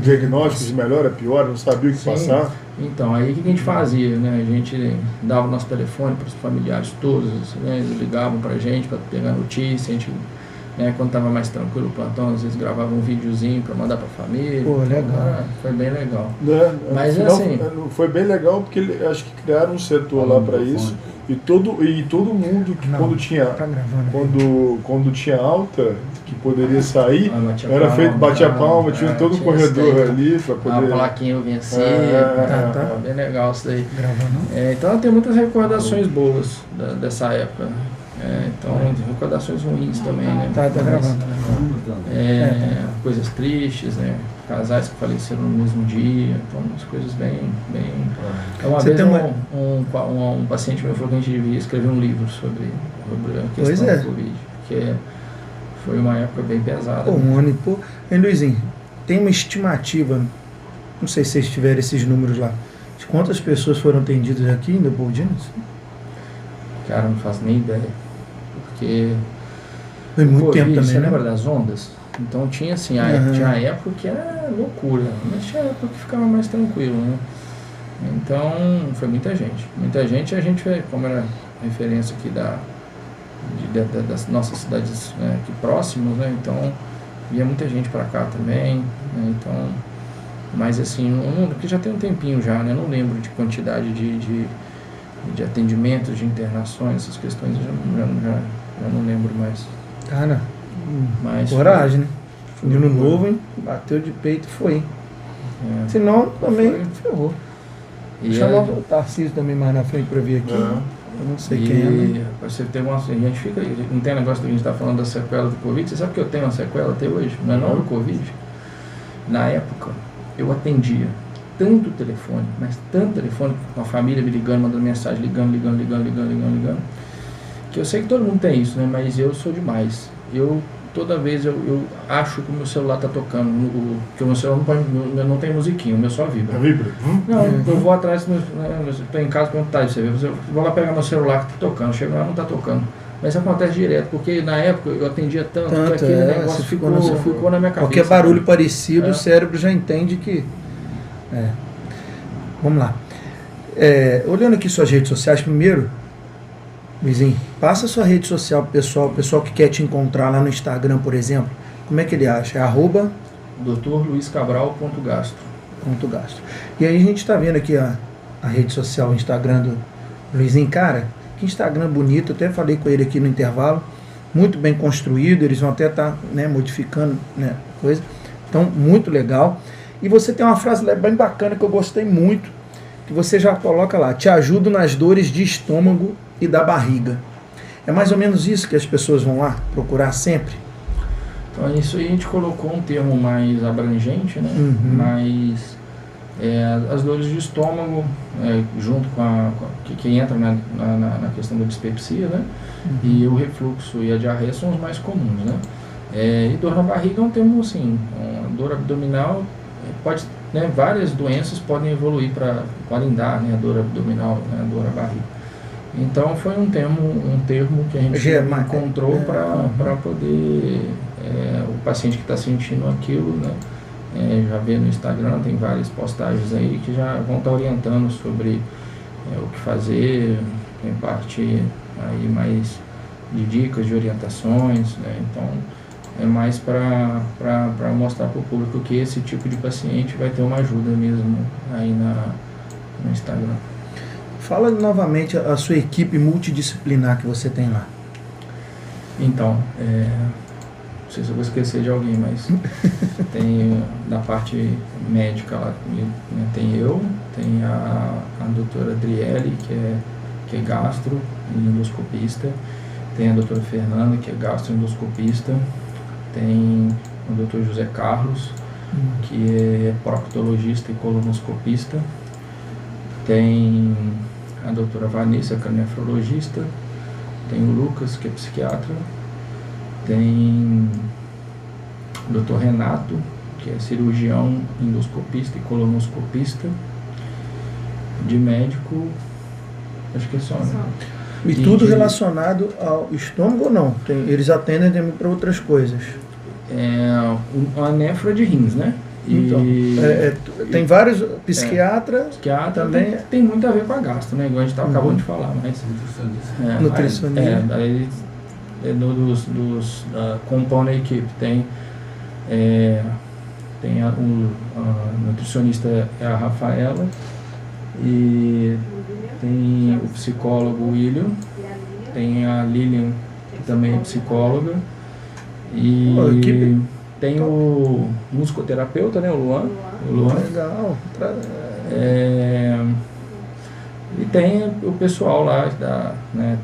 diagnósticos de melhor, pior, não sabia o que passar. Então, aí o que a gente fazia, né? A gente dava o nosso telefone para os familiares todos, né? Eles ligavam para a gente para pegar notícia, a gente, né, quando estava mais tranquilo o plantão, às vezes gravava um videozinho para mandar para a família. Pô, legal. Então, foi bem legal. Mas assim, foi bem legal porque acho que criaram um setor lá para isso. E todo mundo que quando tinha alta, que poderia sair, era feito, batia palma, tinha todo um corredor ali para poder... A plaquinha eu venci, bem legal isso daí. Então tem muitas recordações boas dessa época. Então, recordações ruins também, né? Tá gravando. Coisas tristes, né? Casais que faleceram no mesmo dia, então umas coisas bem... Uma vez um paciente meu falou que a gente devia escrever um livro sobre a questão do Covid, porque foi uma época bem pesada. Pô, um ano e pouco. E Luizinho, tem uma estimativa, não sei se vocês tiveram esses números lá, de quantas pessoas foram atendidas aqui em Leopoldina? Cara, não faço nem ideia, porque... Foi muito tempo também, você né? lembra das ondas? Então tinha assim, tinha a época que era loucura, mas tinha a época que ficava mais tranquilo, né? Então foi muita gente. Muita gente, a gente, como era referência aqui das nossas cidades, né, aqui próximas, né? Então ia muita gente para cá também, né? Então, mas assim, porque já tem um tempinho já, né? Não lembro de quantidade de atendimentos, de internações, essas questões eu já não lembro mais. Cara, mas coragem, né? Menino novo, hein? Bateu de peito e foi. Senão também ferrou. Chamava o Tarcísio também mais na frente para vir aqui. Eu não sei quem é. Né? Você tem a gente fica, não tem negócio de a gente estar falando da sequela do Covid. Você sabe que eu tenho uma sequela até hoje? Não é não do Covid. Na época, eu atendia tanto telefone, mas tanto telefone, com a família me ligando, mandando mensagem, ligando, que eu sei que todo mundo tem isso, né? Mas eu sou demais. Eu toda vez eu acho que o meu celular está tocando, que o meu celular não tem musiquinha, o meu só vibra. Vibra? Não, eu vou atrás, estou em casa, perguntar, você vê, eu vou lá pegar meu celular que está tocando, chego lá, não está tocando. Mas isso acontece direto, porque na época eu atendia tanto que aquele negócio ficou na minha cabeça. Qualquer barulho parecido, o cérebro já entende que... Vamos lá. Olhando aqui suas redes sociais, primeiro, Luizinho, passa a sua rede social pro pessoal, o pessoal que quer te encontrar lá no Instagram, por exemplo, como é que ele acha? É @drluiscabral.gastro. E aí a gente está vendo aqui a rede social, o Instagram do Luizinho. Cara, que Instagram bonito, eu até falei com ele aqui no intervalo, muito bem construído, eles vão até estar modificando coisa, então muito legal. E você tem uma frase bem bacana que eu gostei muito, que você já coloca lá: te ajudo nas dores de estômago e da barriga. É mais ou menos isso que as pessoas vão lá procurar sempre? Então isso aí a gente colocou um termo mais abrangente, né? Mas as dores de estômago, junto com que entra na questão da dispepsia, né? E o refluxo e a diarreia são os mais comuns, né? E dor na barriga é um termo assim, dor abdominal, várias doenças podem evoluir podem dar, né? A dor abdominal, né? A dor na barriga. Então foi um termo que a gente encontrou para poder o paciente que está sentindo aquilo, né? Já vê no Instagram, tem várias postagens aí que já vão estar orientando sobre o que fazer, tem parte aí mais de dicas, de orientações, né? Então é mais para mostrar para o público que esse tipo de paciente vai ter uma ajuda mesmo aí no Instagram. Fala novamente a sua equipe multidisciplinar que você tem lá. Então, não sei se eu vou esquecer de alguém, mas tem na parte médica lá, tem eu, tem a doutora Adriele, que é gastro e endoscopista, tem a doutora Fernanda, que é gastroendoscopista, tem o doutor José Carlos, que é proctologista e colonoscopista, tem a doutora Vanessa, que é nefrologista, tem o Lucas, que é psiquiatra, tem o doutor Renato, que é cirurgião, endoscopista e colonoscopista. De médico, acho que é só, né? E tudo relacionado ao estômago ou não? Eles atendem também para outras coisas? A nefra de rins, né? Então, tem vários psiquiatra também. Tem muito a ver com a gastro, né? Igual a gente acabou de falar, mas nutricionista. Compõe a equipe. Tem a nutricionista é a Rafaela, e tem o psicólogo William, tem a Lilian, que também é psicóloga, e tem o musicoterapeuta, né, o Luan. Legal. E tem o pessoal lá,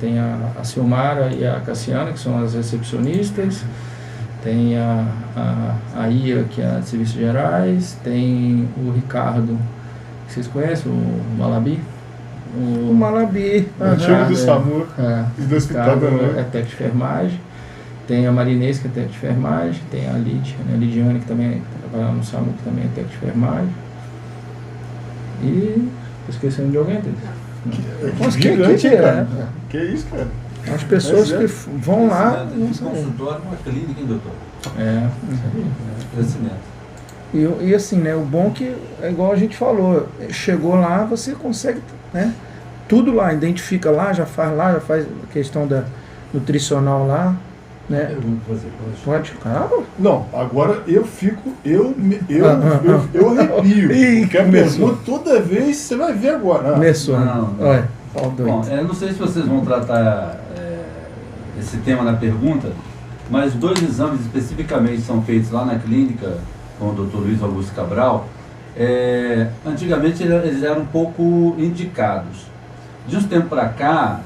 tem a Silmara e a Cassiana, que são as recepcionistas, tem a Ia, que é a de Serviços Gerais, tem o Ricardo, que vocês conhecem, o Malabi? O Malabi. O antigo do SAMU e do Hospital da é técnico de enfermagem. Tem a Marinês, que é técnico de enfermagem, tem a Lídia, né, a Lidiane, que também trabalha no SAMU, que também é técnico de enfermagem. E tô esquecendo de alguém deles. Cara. Que isso, cara? As pessoas que vão lá. Um consultório, uma clínica, hein, doutor? Crescimento. E assim, né? O bom que é igual a gente falou, chegou lá, você consegue, né? Tudo lá, identifica lá, já faz a questão da nutricional lá, né? Pode ficar. Não, agora eu arrepio. Porque a pergunta toda vez você vai ver agora. Começou. Não. Olha, Bom, eu não sei se vocês vão tratar esse tema na pergunta, mas 2 exames especificamente são feitos lá na clínica com o Dr. Luiz Augusto Cabral. Antigamente eles eram um pouco indicados. De uns tempos para cá,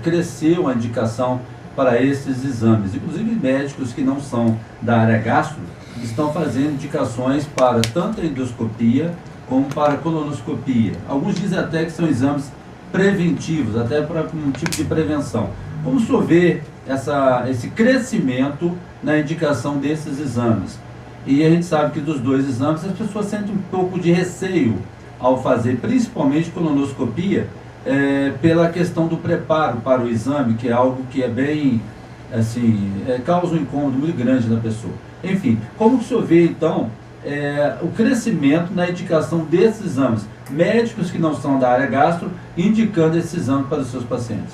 cresceu a indicação para esses exames. Inclusive médicos que não são da área gastro estão fazendo indicações para tanto a endoscopia como para a colonoscopia. Alguns dizem até que são exames preventivos, até para um tipo de prevenção, Como o senhor vê esse crescimento na indicação desses exames? E a gente sabe que dos 2 exames as pessoas sentem um pouco de receio ao fazer, principalmente colonoscopia, pela questão do preparo para o exame, que é algo que é bem, assim, causa um incômodo muito grande na pessoa. Enfim, como o senhor vê, então, o crescimento na indicação desses exames? Médicos que não são da área gastro indicando esse exame para os seus pacientes.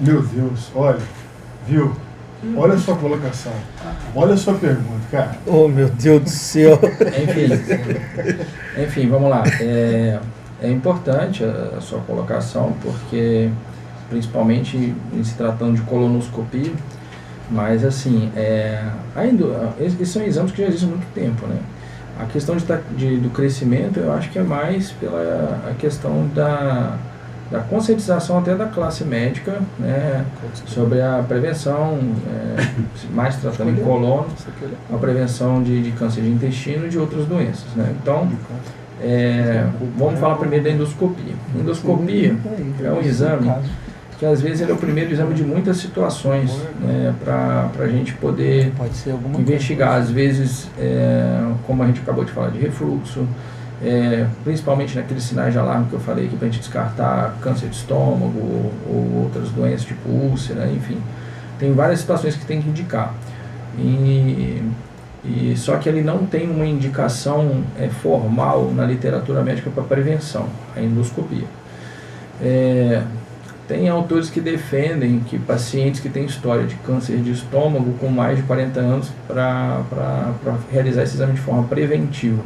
Meu Deus, olha, viu? Olha a sua colocação. Olha a sua pergunta, cara. Oh, meu Deus do céu. Enfim, vamos lá. É importante a sua colocação, porque, principalmente em se tratando de colonoscopia, mas assim, esses são exames que já existem há muito tempo, né? A questão do crescimento, eu acho que é mais pela a questão da conscientização até da classe médica, né, sobre a prevenção, mais tratando em colono, a prevenção de câncer de intestino e de outras doenças, né? Então, vamos falar primeiro da endoscopia. Endoscopia é um exame que às vezes ele é o primeiro exame de muitas situações, né, para a gente poder investigar, às vezes, como a gente acabou de falar, de refluxo, principalmente naqueles sinais de alarme que eu falei aqui, para a gente descartar câncer de estômago ou outras doenças tipo úlcera, enfim. Tem várias situações que tem que indicar. Só que ele não tem uma indicação formal na literatura médica para prevenção, a endoscopia. Tem autores que defendem que pacientes que têm história de câncer de estômago com mais de 40 anos para realizar esse exame de forma preventiva.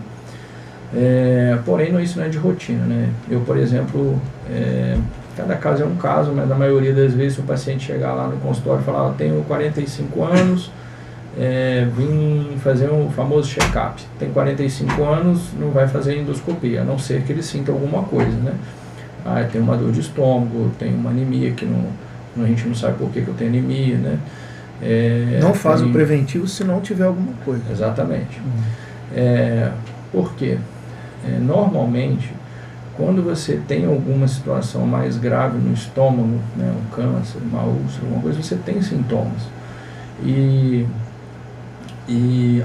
Porém, isso não é de rotina, né? Eu, por exemplo, cada caso é um caso, mas na maioria das vezes o paciente chegar lá no consultório e falar: tenho 45 anos, vim fazer um famoso check-up. Tem 45 anos, não vai fazer endoscopia, a não ser que ele sinta alguma coisa, né? Tem uma dor de estômago, tem uma anemia que a gente não sabe por que eu tenho anemia, né? Não faz o preventivo se não tiver alguma coisa. Exatamente. Por quê? Normalmente, quando você tem alguma situação mais grave no estômago, né, um câncer, uma úlcera, alguma coisa, você tem sintomas. E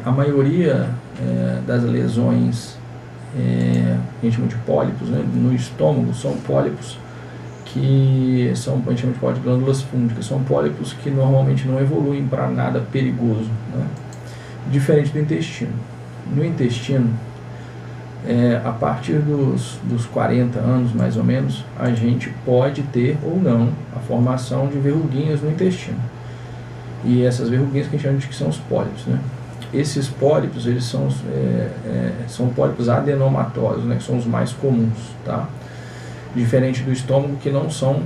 a maioria das lesões, a gente chama de pólipos, né, no estômago, são pólipos que são, a gente chama de pólipos de glândulas fúngicas, são pólipos que normalmente não evoluem para nada perigoso, né? Diferente do intestino. No intestino, a partir dos 40 anos, mais ou menos, a gente pode ter ou não a formação de verruguinhas no intestino. E essas verruguinhas que a gente chama de que são os pólipos, né? Esses pólipos, eles são pólipos adenomatosos, né, que são os mais comuns, tá? Diferente do estômago, que não são,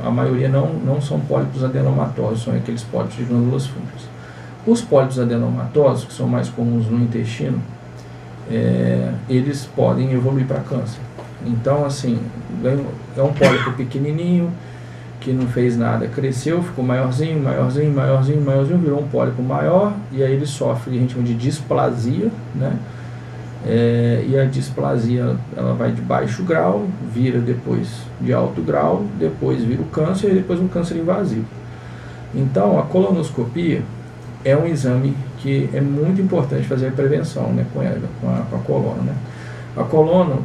a maioria não são pólipos adenomatosos, são aqueles pólipos de glândulas fúngicas. Os pólipos adenomatosos, que são mais comuns no intestino, eles podem evoluir para câncer. Então, assim, é um pólipo pequenininho, que não fez nada, cresceu, ficou maiorzinho, virou um pólipo maior, e aí ele sofre, a gente chama de displasia, né? E a displasia, ela vai de baixo grau, vira depois de alto grau, depois vira o câncer, e depois um câncer invasivo. Então, a colonoscopia é um exame que é muito importante fazer a prevenção, né, com a coluna, né? A coluna,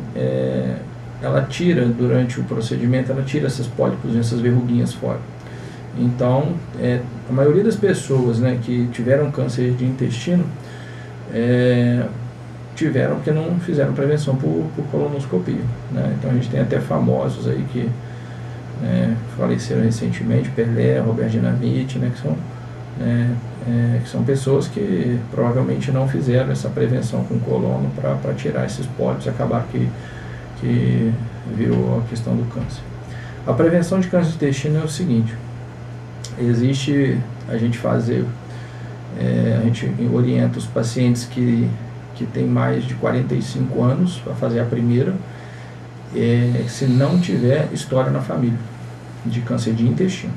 ela tira, durante o procedimento, ela tira esses pólipos, essas verruguinhas fora. Então, a maioria das pessoas, né, que tiveram câncer de intestino, tiveram porque não fizeram prevenção por colonoscopia, né? Então a gente tem até famosos aí que faleceram recentemente, Pelé, Robert Dinamite, né, que são pessoas que provavelmente não fizeram essa prevenção com colono para tirar esses pólipos e acabar que virou a questão do câncer. A prevenção de câncer de intestino é o seguinte: a gente orienta os pacientes que têm mais de 45 anos para fazer a primeira, se não tiver história na família de câncer de intestino.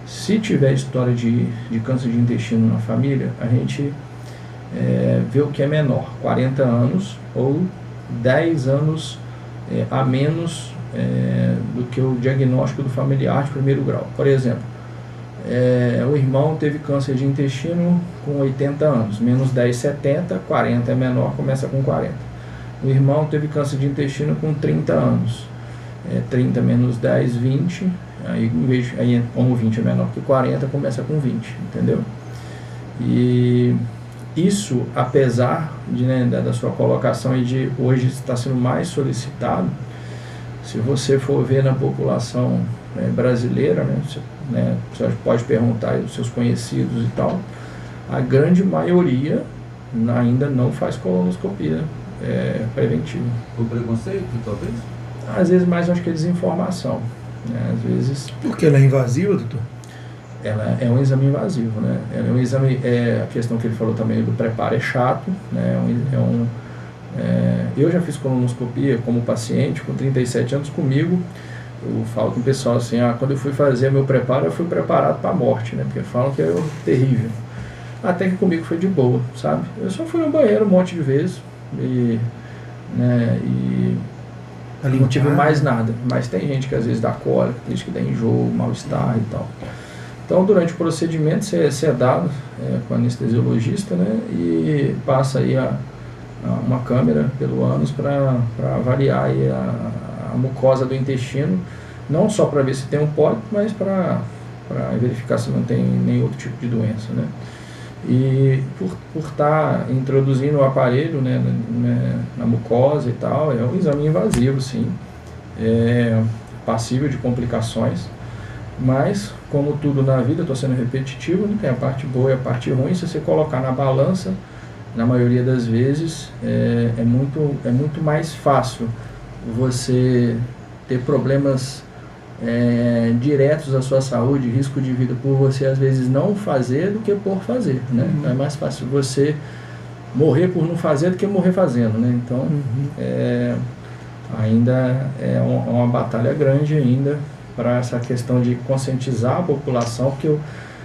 Se tiver história de câncer de intestino na família, a gente vê o que é menor, 40 anos ou 10 anos a menos do que o diagnóstico do familiar de primeiro grau. Por exemplo, O irmão teve câncer de intestino com 80 anos, menos 10, 70, 40 é menor, começa com 40. O irmão teve câncer de intestino com 30 anos, 30 menos 10, 20, aí como 20 é menor que 40, começa com 20, entendeu? E isso, apesar da sua colocação e de hoje estar sendo mais solicitado, se você for ver na população brasileira, você pode perguntar aos seus conhecidos e tal, a grande maioria ainda não faz colonoscopia preventiva. Por preconceito, talvez? Às vezes mais, acho que é desinformação, né? Às vezes... Porque ela é invasiva, doutor? Ela é um exame invasivo, né? Ela é um exame, a questão que ele falou também do preparo é chato, né? Eu já fiz colonoscopia como paciente com 37 anos comigo. Eu falo com o pessoal assim, quando eu fui fazer meu preparo, eu fui preparado para a morte, né? Porque falam que é terrível. Até que comigo foi de boa, sabe? Eu só fui no banheiro um monte de vezes e não tive mais nada. Mas tem gente que às vezes dá cólica, tem gente que dá enjoo, mal-estar e tal. Então, durante o procedimento, você é dado com o anestesiologista, né? E passa aí uma câmera pelo ânus para avaliar aí a mucosa do intestino, não só para ver se tem um pólipo, mas para verificar se não tem nenhum outro tipo de doença, né? E por estar introduzindo o aparelho, né, na mucosa e tal, é um exame invasivo, sim, passível de complicações, mas como tudo na vida, estou sendo repetitivo, né, tem a parte boa e a parte ruim. Se você colocar na balança, na maioria das vezes é muito mais fácil você ter problemas diretos à sua saúde, risco de vida, por você às vezes não fazer do que por fazer, né? É mais fácil você morrer por não fazer do que morrer fazendo, né? Então ainda é uma batalha grande ainda para essa questão de conscientizar a população, porque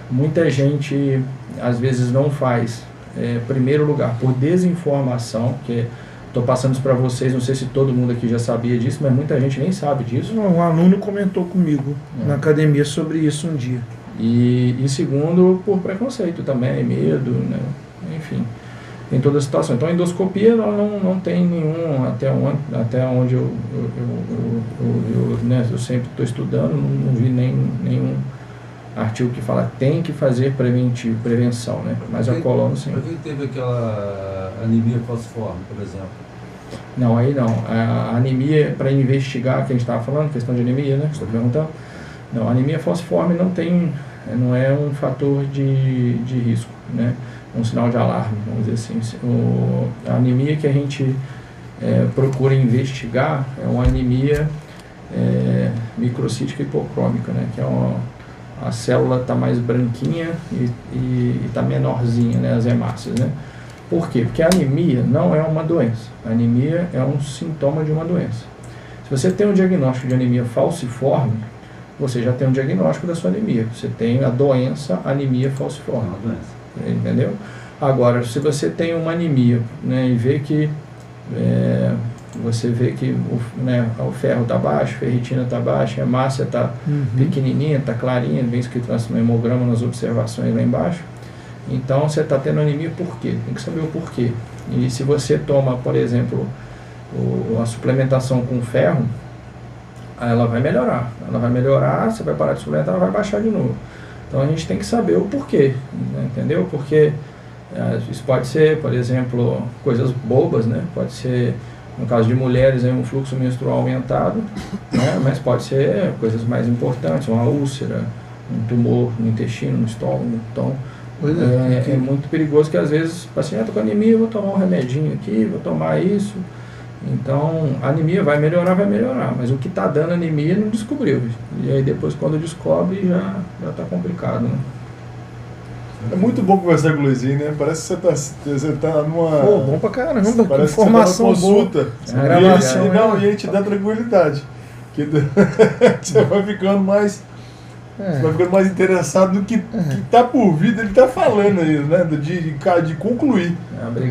muita gente às vezes não faz, em primeiro lugar, por desinformação, que estou passando isso para vocês, não sei se todo mundo aqui já sabia disso, mas muita gente nem sabe disso. Um aluno comentou comigo na academia sobre isso um dia. E segundo, por preconceito também, medo, né? Enfim, tem toda a situação. Então a endoscopia não tem nenhum, até onde eu sempre estou estudando, não vi nenhum artigo que fala tem que fazer prevenção, né? Mas a colono sim. Por que teve aquela anemia falciforme, por exemplo? Não, aí não. A anemia, para investigar, que a gente estava falando, questão de anemia, né? Que você está perguntando. Não, a anemia falciforme não é um fator de risco, né? Um sinal de alarme, vamos dizer assim. A anemia que a gente procura investigar é uma anemia microcítica hipocrômica, né? Que é a célula está mais branquinha e está menorzinha, né? As hemácias, né? Por quê? Porque a anemia não é uma doença. A anemia é um sintoma de uma doença. Se você tem um diagnóstico de anemia falciforme, você já tem um diagnóstico da sua anemia. Você tem a doença anemia falciforme. Uma doença. Entendeu? Agora, se você tem uma anemia, né, e vê que você vê que o ferro está baixo, a ferritina está baixa, a hemácia está pequenininha, está clarinha, bem escrito no hemograma, nas observações lá embaixo. Então você está tendo anemia por quê? Tem que saber o porquê. E se você toma, por exemplo, a suplementação com ferro, ela vai melhorar. Ela vai melhorar, você vai parar de suplementar, ela vai baixar de novo. Então a gente tem que saber o porquê, né? Entendeu? Porque isso pode ser, por exemplo, coisas bobas, né? Pode ser, no caso de mulheres, um fluxo menstrual aumentado, né? Mas pode ser coisas mais importantes, uma úlcera, um tumor no intestino, no estômago. Então é muito perigoso que às vezes o paciente está com anemia, vou tomar um remedinho aqui, vou tomar isso. Então a anemia vai melhorar, mas o que está dando anemia não descobriu. E aí depois quando descobre já está complicado, né? É muito bom conversar com o Luizinho, né? Parece que você tá numa... Pô, bom pra caramba, parece informação que você tá numa consulta. boa. E ele te dá tranquilidade. Que você vai ficando mais... Você vai ficando mais interessado no que tá por vir, ele tá falando aí, né? De concluir.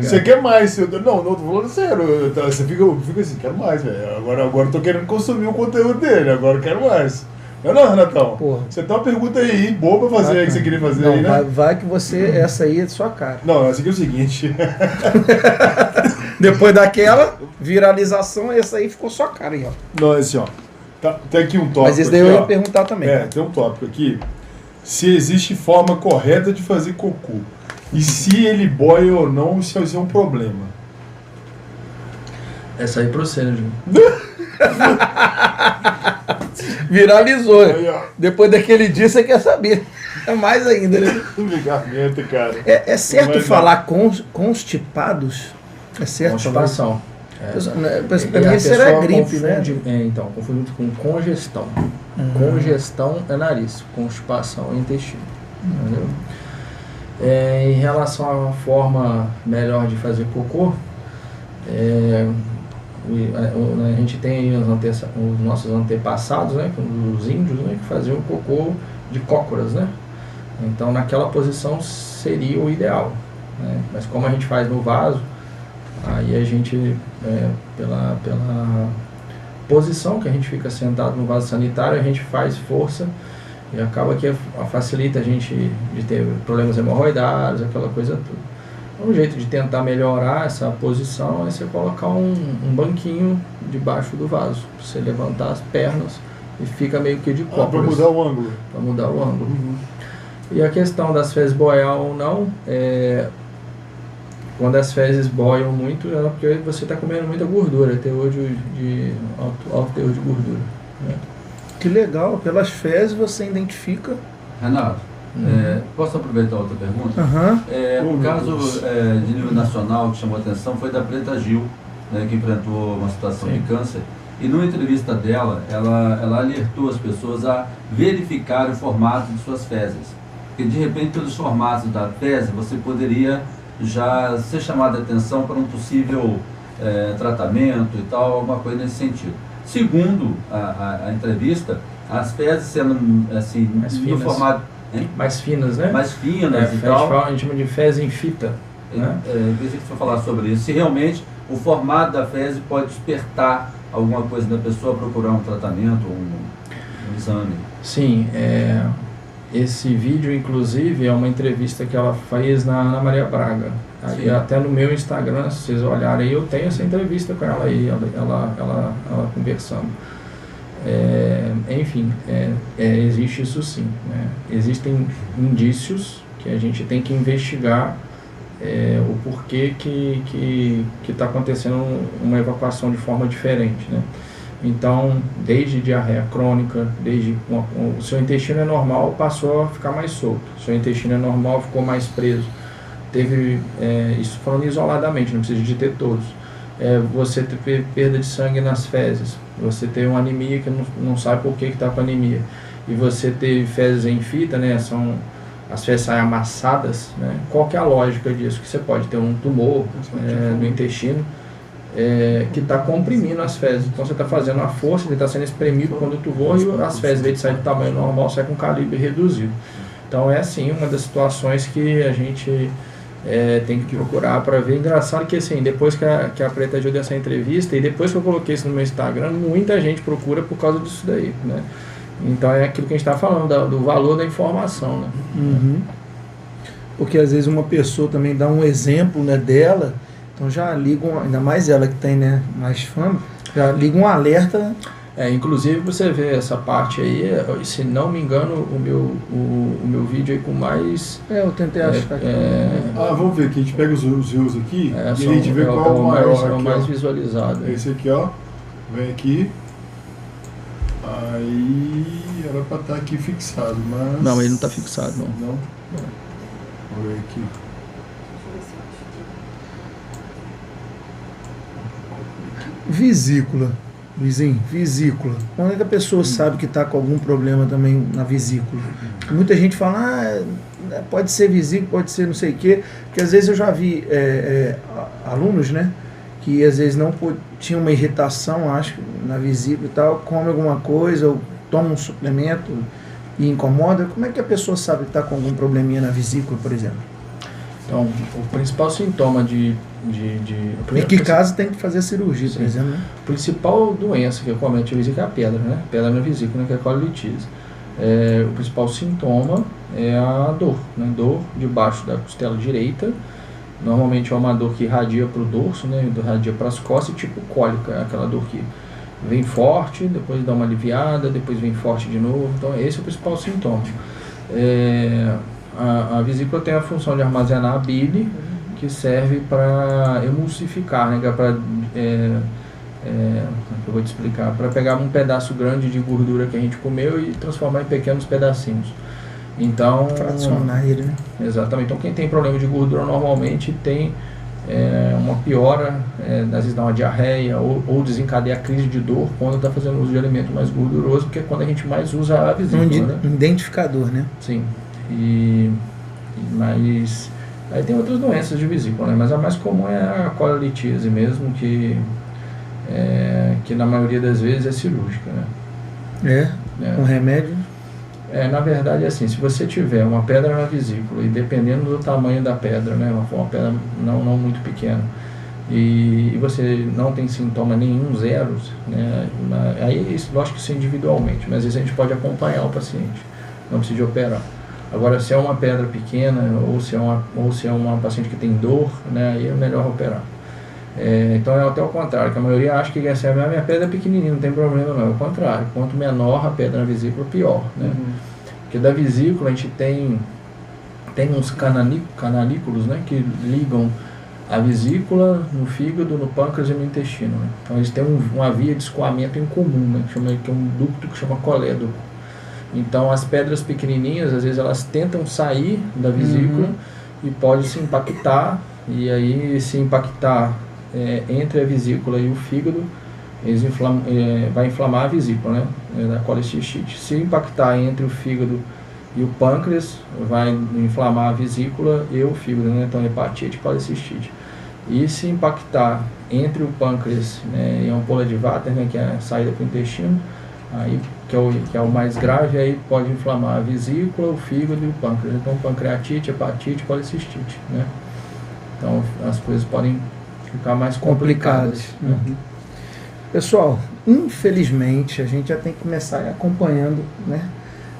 Você quer mais? Não, tô falando sério. Você fica assim, quero mais, velho. Agora eu tô querendo consumir o conteúdo dele, agora eu quero mais. Não, Renatão. Porra. Você tem uma pergunta aí, boa pra fazer, aí que você queria fazer não, aí, né? vai que você, essa aí é de sua cara. Não, essa aqui é o seguinte. Depois daquela viralização, essa aí ficou sua cara aí, ó. Não, assim, ó. Tá, tem aqui um tópico. Mas esse daí aqui, eu ia ó. perguntar também. Tem um tópico aqui. Se existe forma correta de fazer cocô. E se ele boia ou não, se isso é um problema. Essa aí procede, Júnior. Viralizou. Aí, ó. Depois daquele dia você quer saber. É mais ainda, né? Ligamento, cara. É certo Mas, falar constipados? É certo falar? Constipação. Pra mim isso era gripe, né? Então, confunde com congestão. Congestão é nariz, constipação é intestino. Entendeu? Em relação à forma melhor de fazer cocô, a gente tem os nossos antepassados, né, os índios, né, que faziam cocô de cócoras, né? Então naquela posição seria o ideal, né? Mas como a gente faz no vaso, aí a gente, pela posição que a gente fica sentado no vaso sanitário, a gente faz força e acaba que facilita a gente de ter problemas hemorroidários, aquela coisa toda. Um jeito de tentar melhorar essa posição é você colocar um banquinho debaixo do vaso, pra você levantar as pernas e fica meio que de cócoras. Para mudar o ângulo. Para mudar o ângulo. E a questão das fezes boiar ou não, quando as fezes boiam muito, é porque você está comendo muita gordura, alto teor de gordura. Né? Que legal, pelas fezes você identifica. Renato, posso aproveitar outra pergunta? Uhum. Um caso de nível nacional que chamou a atenção foi da Preta Gil, né, que enfrentou uma situação de câncer. E numa entrevista dela, ela alertou as pessoas a verificar o formato de suas fezes. Porque de repente, pelos formatos da fezes, você poderia já ser chamado a atenção para um possível tratamento e tal, alguma coisa nesse sentido. Segundo a entrevista, as fezes sendo assim, no formato... Mais finas, né? Mais finas e tal. A gente chama de fezes em fita. Né? Pensei que você falar sobre isso. Se realmente o formato da fezes pode despertar alguma coisa da pessoa procurar um tratamento, um exame. Sim, esse vídeo, inclusive, é uma entrevista que ela fez na Ana Maria Braga. Aí, até no meu Instagram, se vocês olharem aí, eu tenho essa entrevista com ela aí, ela conversando. Enfim, existe isso sim, né? Existem indícios que a gente tem que investigar o porquê que está acontecendo uma evacuação de forma diferente, né? Então, desde diarreia crônica, desde o seu intestino é normal, passou a ficar mais solto. O seu intestino é normal, ficou mais preso. Teve, isso falando isoladamente, não precisa de ter todos. Você ter perda de sangue nas fezes, você ter uma anemia que não sabe por que está com anemia, e você ter fezes em fita, né, as fezes saem amassadas, né? Qual que é a lógica disso? Que você pode ter um tumor no intestino que está comprimindo as fezes, então você está fazendo uma força, ele está sendo espremido quando tumor, e as fezes, em vez de sair do tamanho normal, sai com calibre reduzido. Então é sim uma das situações que a gente tem que procurar para ver. Engraçado que assim, depois que a Preta Gil deu essa entrevista, e depois que eu coloquei isso no meu Instagram, muita gente procura por causa disso daí, né? Então é aquilo que a gente está falando, do valor da informação, né? Uhum. Porque às vezes uma pessoa também dá um exemplo, né, dela, então já liga, ainda mais ela que tem, né, mais fama, já liga um alerta. Inclusive você vê essa parte aí, se não me engano, o meu vídeo aí com mais... eu tentei achar aqui. Vamos ver aqui, a gente pega os rios aqui e a gente vê qual é o maior. É o mais visualizado. Esse aqui, ó, vem aqui, aí era para estar aqui fixado, mas... Não, ele não está fixado, não. Não? Vamos ver aqui. Vesícula. Luizinho, vesícula. Quando é que a pessoa sabe que está com algum problema também na vesícula? Muita gente fala, pode ser vesícula, pode ser não sei o quê, porque às vezes eu já vi alunos, né, que às vezes não tinham uma irritação, acho, na vesícula e tal, come alguma coisa ou toma um suplemento e incomoda. Como é que a pessoa sabe que está com algum probleminha na vesícula, por exemplo? Então, o principal sintoma Em que caso tem que fazer a cirurgia, por exemplo, né? A principal doença que comete a vesícula é a pedra, né? Pedra na vesícula, que é a colelitise. O principal sintoma é a dor, né? Dor debaixo da costela direita. Normalmente é uma dor que irradia para o dorso, né? Irradia para as costas, tipo cólica, aquela dor que vem forte, depois dá uma aliviada, depois vem forte de novo. Então esse é o principal sintoma. A vesícula tem a função de armazenar a bile, que serve para emulsificar, né? Eu vou te explicar, para pegar um pedaço grande de gordura que a gente comeu e transformar em pequenos pedacinhos. Então, fracionar ele, né? Exatamente. Então quem tem problema de gordura normalmente tem uma piora, às vezes dá uma diarreia ou desencadeia a crise de dor quando está fazendo uso de alimento mais gorduroso, porque é quando a gente mais usa a vesícula, né? Identificador, né? Sim. Mas aí tem outras doenças de vesícula, né? Mas a mais comum é a colelitise mesmo, que na maioria das vezes é cirúrgica, né? Com remédio? Na verdade é assim, se você tiver uma pedra na vesícula e dependendo do tamanho da pedra, né, uma pedra não muito pequena, e você não tem sintoma nenhum, zeros, né, aí lógico que isso é individualmente, mas às vezes a gente pode acompanhar o paciente, não precisa de operar. Agora, se é uma pedra pequena ou se é uma paciente que tem dor, né, aí é melhor operar. Então é até o contrário, que a maioria acha que a minha pedra é pequenininha, não tem problema não, é o contrário, quanto menor a pedra na vesícula, pior, né? Porque da vesícula a gente tem uns canalículos, né, que ligam a vesícula no fígado, no pâncreas e no intestino, né? Então eles têm uma via de escoamento em comum, né, que é um ducto que chama colédoco. Então as pedras pequenininhas, às vezes elas tentam sair da vesícula e pode se impactar, e aí se impactar entre a vesícula e o fígado, vai inflamar a vesícula, né, da colecistite. Se impactar entre o fígado e o pâncreas, vai inflamar a vesícula e o fígado, né, então hepatite e colecistite. E se impactar entre o pâncreas, né, e a ampola de Vater, né, que é a saída para o intestino, aí, que é o mais grave, aí pode inflamar a vesícula, o fígado e o pâncreas. Então pancreatite, hepatite, colecistite, né? Então as coisas podem ficar mais complicadas. Né? Pessoal, infelizmente a gente já tem que começar acompanhando, né?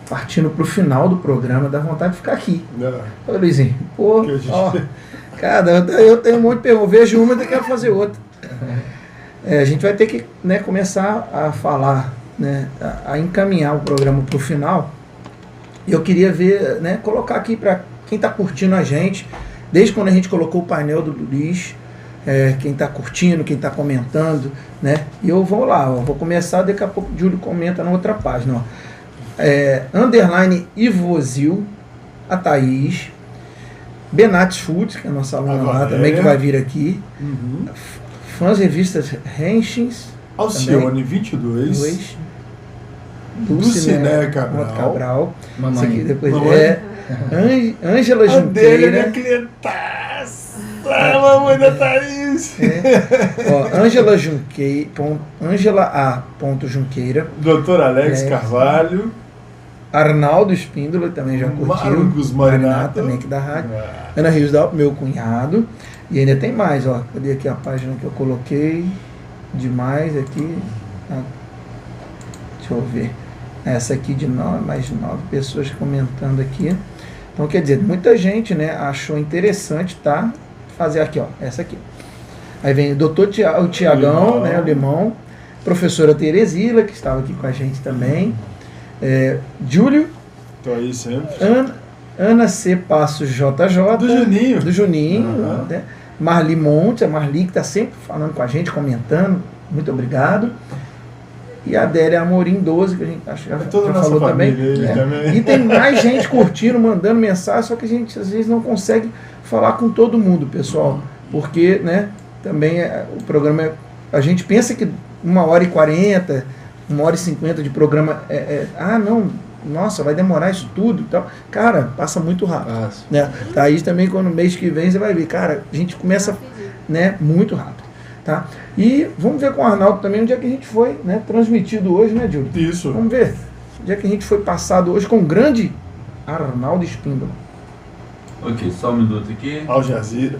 Partindo para o final do programa, dá vontade de ficar aqui. Ô, Luizinho, cara, eu tenho um monte de perguntas, vejo uma e quero fazer outra. A gente vai ter que, né, começar a falar, né, a encaminhar o programa para o final. E eu queria ver, né, colocar aqui para quem está curtindo a gente, desde quando a gente colocou o painel do Luiz, quem está curtindo, quem está comentando, né? E eu vou lá, vou começar, daqui a pouco o Júlio comenta na outra página. Underline Ivozil, a Thaís, Benates Foods, que é a nossa aluna lá também, que vai vir aqui. Fãs revistas Renchins, Alcione 22, Dulcinea Cabral. Isso aqui depois Ângela Junqueira. A mamãe da Thaís. Ângela Junqueira, Ângela A. Junqueira. Dr. Alex Carvalho. Arnaldo Espíndola também já curtiu. Marcos Marinato também aqui da rádio. Ana Riosdal, meu cunhado. E ainda tem mais, ó. Cadê aqui a página que eu coloquei? Demais aqui. Deixa eu ver. Essa aqui de mais 9 pessoas comentando aqui. Então, quer dizer, muita gente, né, achou interessante, tá? Fazer aqui, ó. Essa aqui. Aí vem o Tiagão, né, o Limão. Professora Teresila, que estava aqui com a gente também. Júlio. Tô aí sempre. Ana C. Passos JJ. Do Juninho. Né? Marli Monte, a Marli que está sempre falando com a gente, comentando. Muito obrigado. E a Adélia Amorim 12, que a gente acho que já falou também. E tem mais gente curtindo, mandando mensagem, só que a gente às vezes não consegue falar com todo mundo, pessoal. Porque, né, também o programa, a gente pensa que 1h40, 1h50 de programa nossa, vai demorar isso tudo e tal. Cara, passa muito rápido. Né? Thaís também, quando no mês que vem, você vai ver, cara, a gente começa, né, muito rápido. Tá? E vamos ver com o Arnaldo também onde é que a gente foi, né, transmitido hoje, né, Júlio? Isso. Vamos ver onde é que a gente foi passado hoje com o grande Arnaldo Espíndola. Ok, só um minuto aqui. Al Jazeera.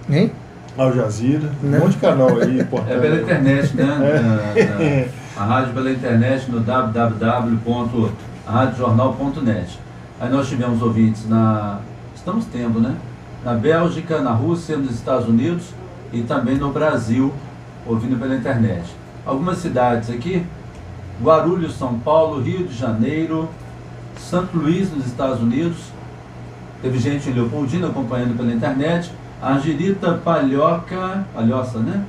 Hein? Al Jazeera. Não. Um monte de canal aí importante. É pela internet, né? A rádio pela internet no www.radiojornal.net. Aí nós tivemos ouvintes estamos tendo, né? Na Bélgica, na Rússia, nos Estados Unidos e também no Brasil, ouvindo pela internet. Algumas cidades aqui: Guarulhos, São Paulo, Rio de Janeiro, Santo Luís, nos Estados Unidos. Teve gente em Leopoldina acompanhando pela internet. Argirita, Palhoça, né?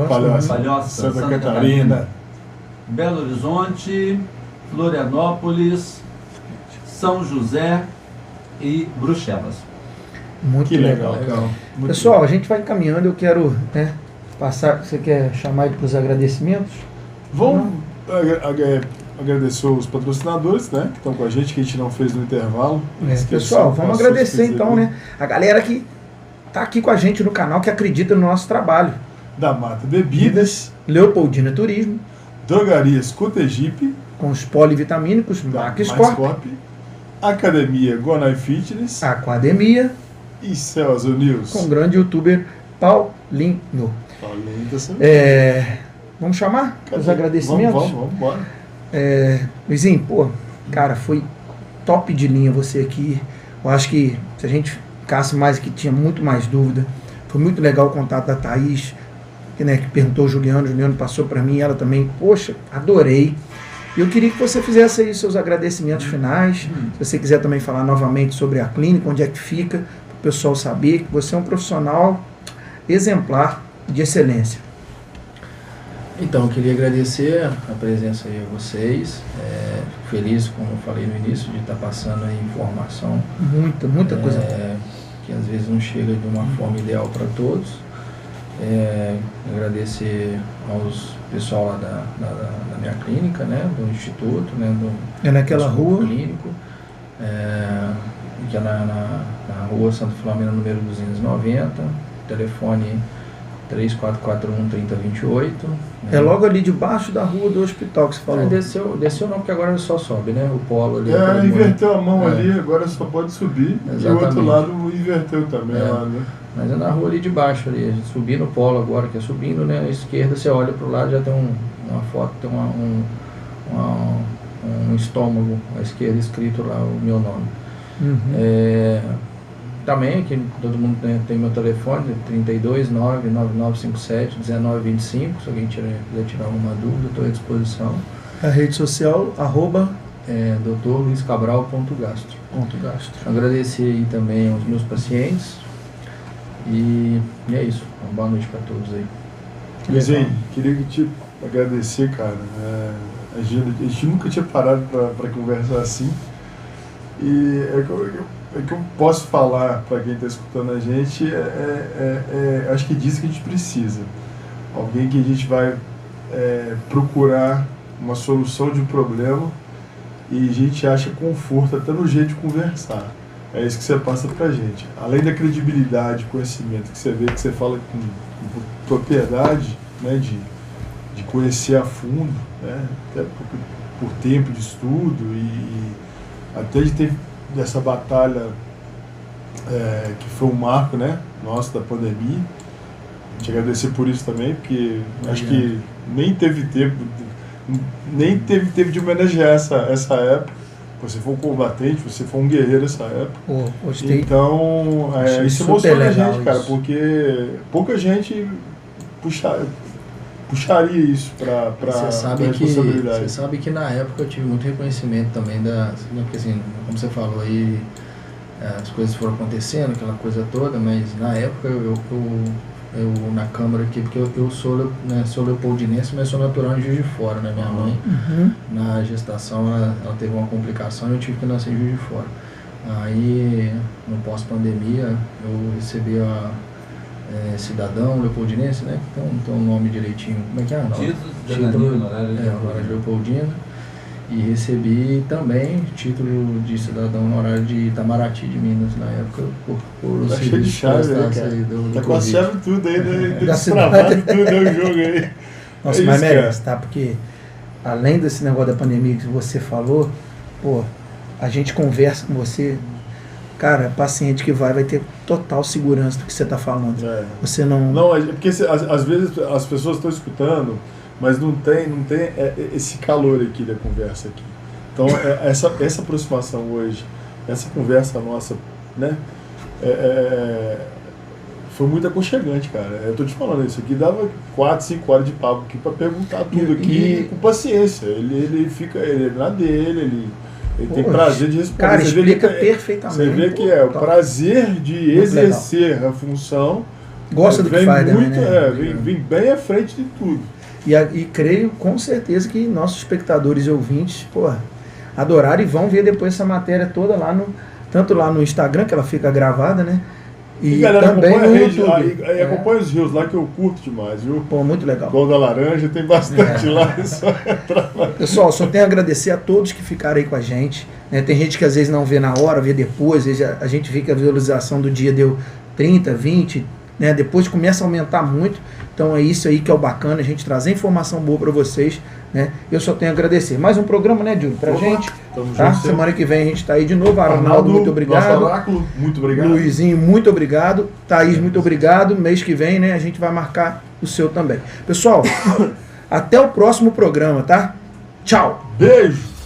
Palhoça, Santa Catarina. Belo Horizonte, Florianópolis, São José e Bruxelas. Muito Que legal. Muito Pessoal, a gente vai caminhando, eu quero passar, você quer chamar ele para os agradecimentos? Vamos agradecer os patrocinadores, né, que estão com a gente, que a gente não fez no intervalo. Pessoal, vamos agradecer então, né? A galera que está aqui com a gente no canal, que acredita no nosso trabalho. Da Mata Bebidas, Leopoldina Turismo, Drogarias Cotegipe, com os polivitamínicos, MaxCorp, Academia Gonai Fitness, Academia, e Celso News. com o grande youtuber Paulinho. Paulinho tá sendo... Vamos chamar os Cadê? agradecimentos? Vamos, bora. Luizinho, pô, cara, foi top de linha você aqui. Eu acho que se a gente ficasse mais aqui, tinha muito mais dúvida. Foi muito legal o contato da Thaís, que perguntou o Juliano passou para mim, ela também, poxa, adorei. E eu queria que você fizesse aí seus agradecimentos finais. Se você quiser também falar novamente sobre a clínica, onde é que fica, para o pessoal saber que você é um profissional exemplar de excelência. Então, eu queria agradecer a presença aí a vocês. Feliz, como eu falei no início, de estar passando aí informação. Muita coisa. Que às vezes não chega de uma forma ideal para todos. Agradecer aos pessoal lá da minha clínica, né, do instituto, né, naquela rua clínico, que é na rua Santo Filomeno, número 290, telefone 3441-3028. É logo ali debaixo da rua do hospital que você falou. Desceu não, porque agora só sobe, né? O polo ali. Inverteu a mão ali, agora só pode subir. Exatamente. E o outro lado inverteu também lá, né? Mas é na rua ali de baixo, ali. A gente subir no polo agora, que é subindo, né? À esquerda, você olha pro lado, já tem uma foto, tem um estômago à esquerda escrito lá o meu nome. Também aqui todo mundo tem meu telefone, 329-9957-1925, se alguém quiser tirar alguma dúvida, estou à disposição. A rede social, @drluiscabral.gastro. Agradecer aí também aos meus pacientes e é isso. Uma boa noite para todos aí. Luizinho, queria te agradecer, cara. A gente nunca tinha parado para conversar assim. E o que eu posso falar para quem está escutando a gente acho que é disso que a gente precisa. Alguém que a gente vai procurar uma solução de um problema e a gente acha conforto até no jeito de conversar. É isso que você passa pra gente. Além da credibilidade, conhecimento que você vê, que você fala com propriedade, né, de conhecer a fundo, né, até por tempo de estudo e até de ter dessa batalha que foi um marco, né, nosso da pandemia. Te agradecer por isso também, porque acho que nem teve tempo de homenagear essa época. Você foi um combatente, você foi um guerreiro nessa época. Então, isso emociona a gente, cara, porque pouca gente puxaria isso para responsabilidade. Você sabe que na época eu tive muito reconhecimento também porque assim, como você falou aí, as coisas foram acontecendo, aquela coisa toda, mas na época eu na Câmara aqui, porque eu sou leopoldinense, mas sou natural de Juiz de Fora, né? Minha mãe, na gestação, ela teve uma complicação e eu tive que nascer em Juiz de Fora. Aí, no pós-pandemia, eu recebi a cidadão leopoldinense, né? Tem um nome direitinho. Como é que é? Título de honorário de Leopoldina. E recebi também título de cidadão honorário de Itamaraty, de Minas, na época, por tá cheio de chave, né, cara? Tá com a chave tudo aí, destravado tudo no jogo aí. Nossa, mas merece, tá? Porque além desse negócio da pandemia que você falou, pô, a gente conversa com você, cara, paciente que vai ter total segurança do que você está falando. Você não... Não, porque às vezes as pessoas estão escutando, mas não tem esse calor aqui da conversa aqui. Então, essa aproximação hoje, essa conversa nossa, né, foi muito aconchegante, cara. Eu tô te falando, isso aqui dava 4, 5 horas de papo aqui para perguntar tudo aqui com paciência. Ele fica na dele, ele tem prazer de responder. Cara, você explica perfeitamente. Você vê que o prazer de exercer a função. Gosta do que faz, muito, né? Vem bem à frente de tudo. E creio com certeza que nossos espectadores e ouvintes, adoraram e vão ver depois essa matéria toda tanto lá no Instagram, que ela fica gravada, né? E galera, também no YouTube. Acompanha os rios lá que eu curto demais, viu? Pô, muito legal. Gol da Laranja, tem bastante lá, é só entrar lá. Pessoal, só tenho a agradecer a todos que ficaram aí com a gente, né? Tem gente que às vezes não vê na hora, vê depois, às vezes a gente vê que a visualização do dia deu 30, 20, né? Depois começa a aumentar muito. Então é isso aí que é o bacana, a gente trazer informação boa para vocês, né? Eu só tenho a agradecer. Mais um programa, né, Júlio, pra gente. Tá? Semana que vem a gente tá aí de novo. Arnaldo, muito obrigado. Oráculo, muito obrigado. Luizinho, muito obrigado. Thaís, muito obrigado. Mês que vem, né, a gente vai marcar o seu também. Pessoal, até o próximo programa, tá? Tchau. Beijo.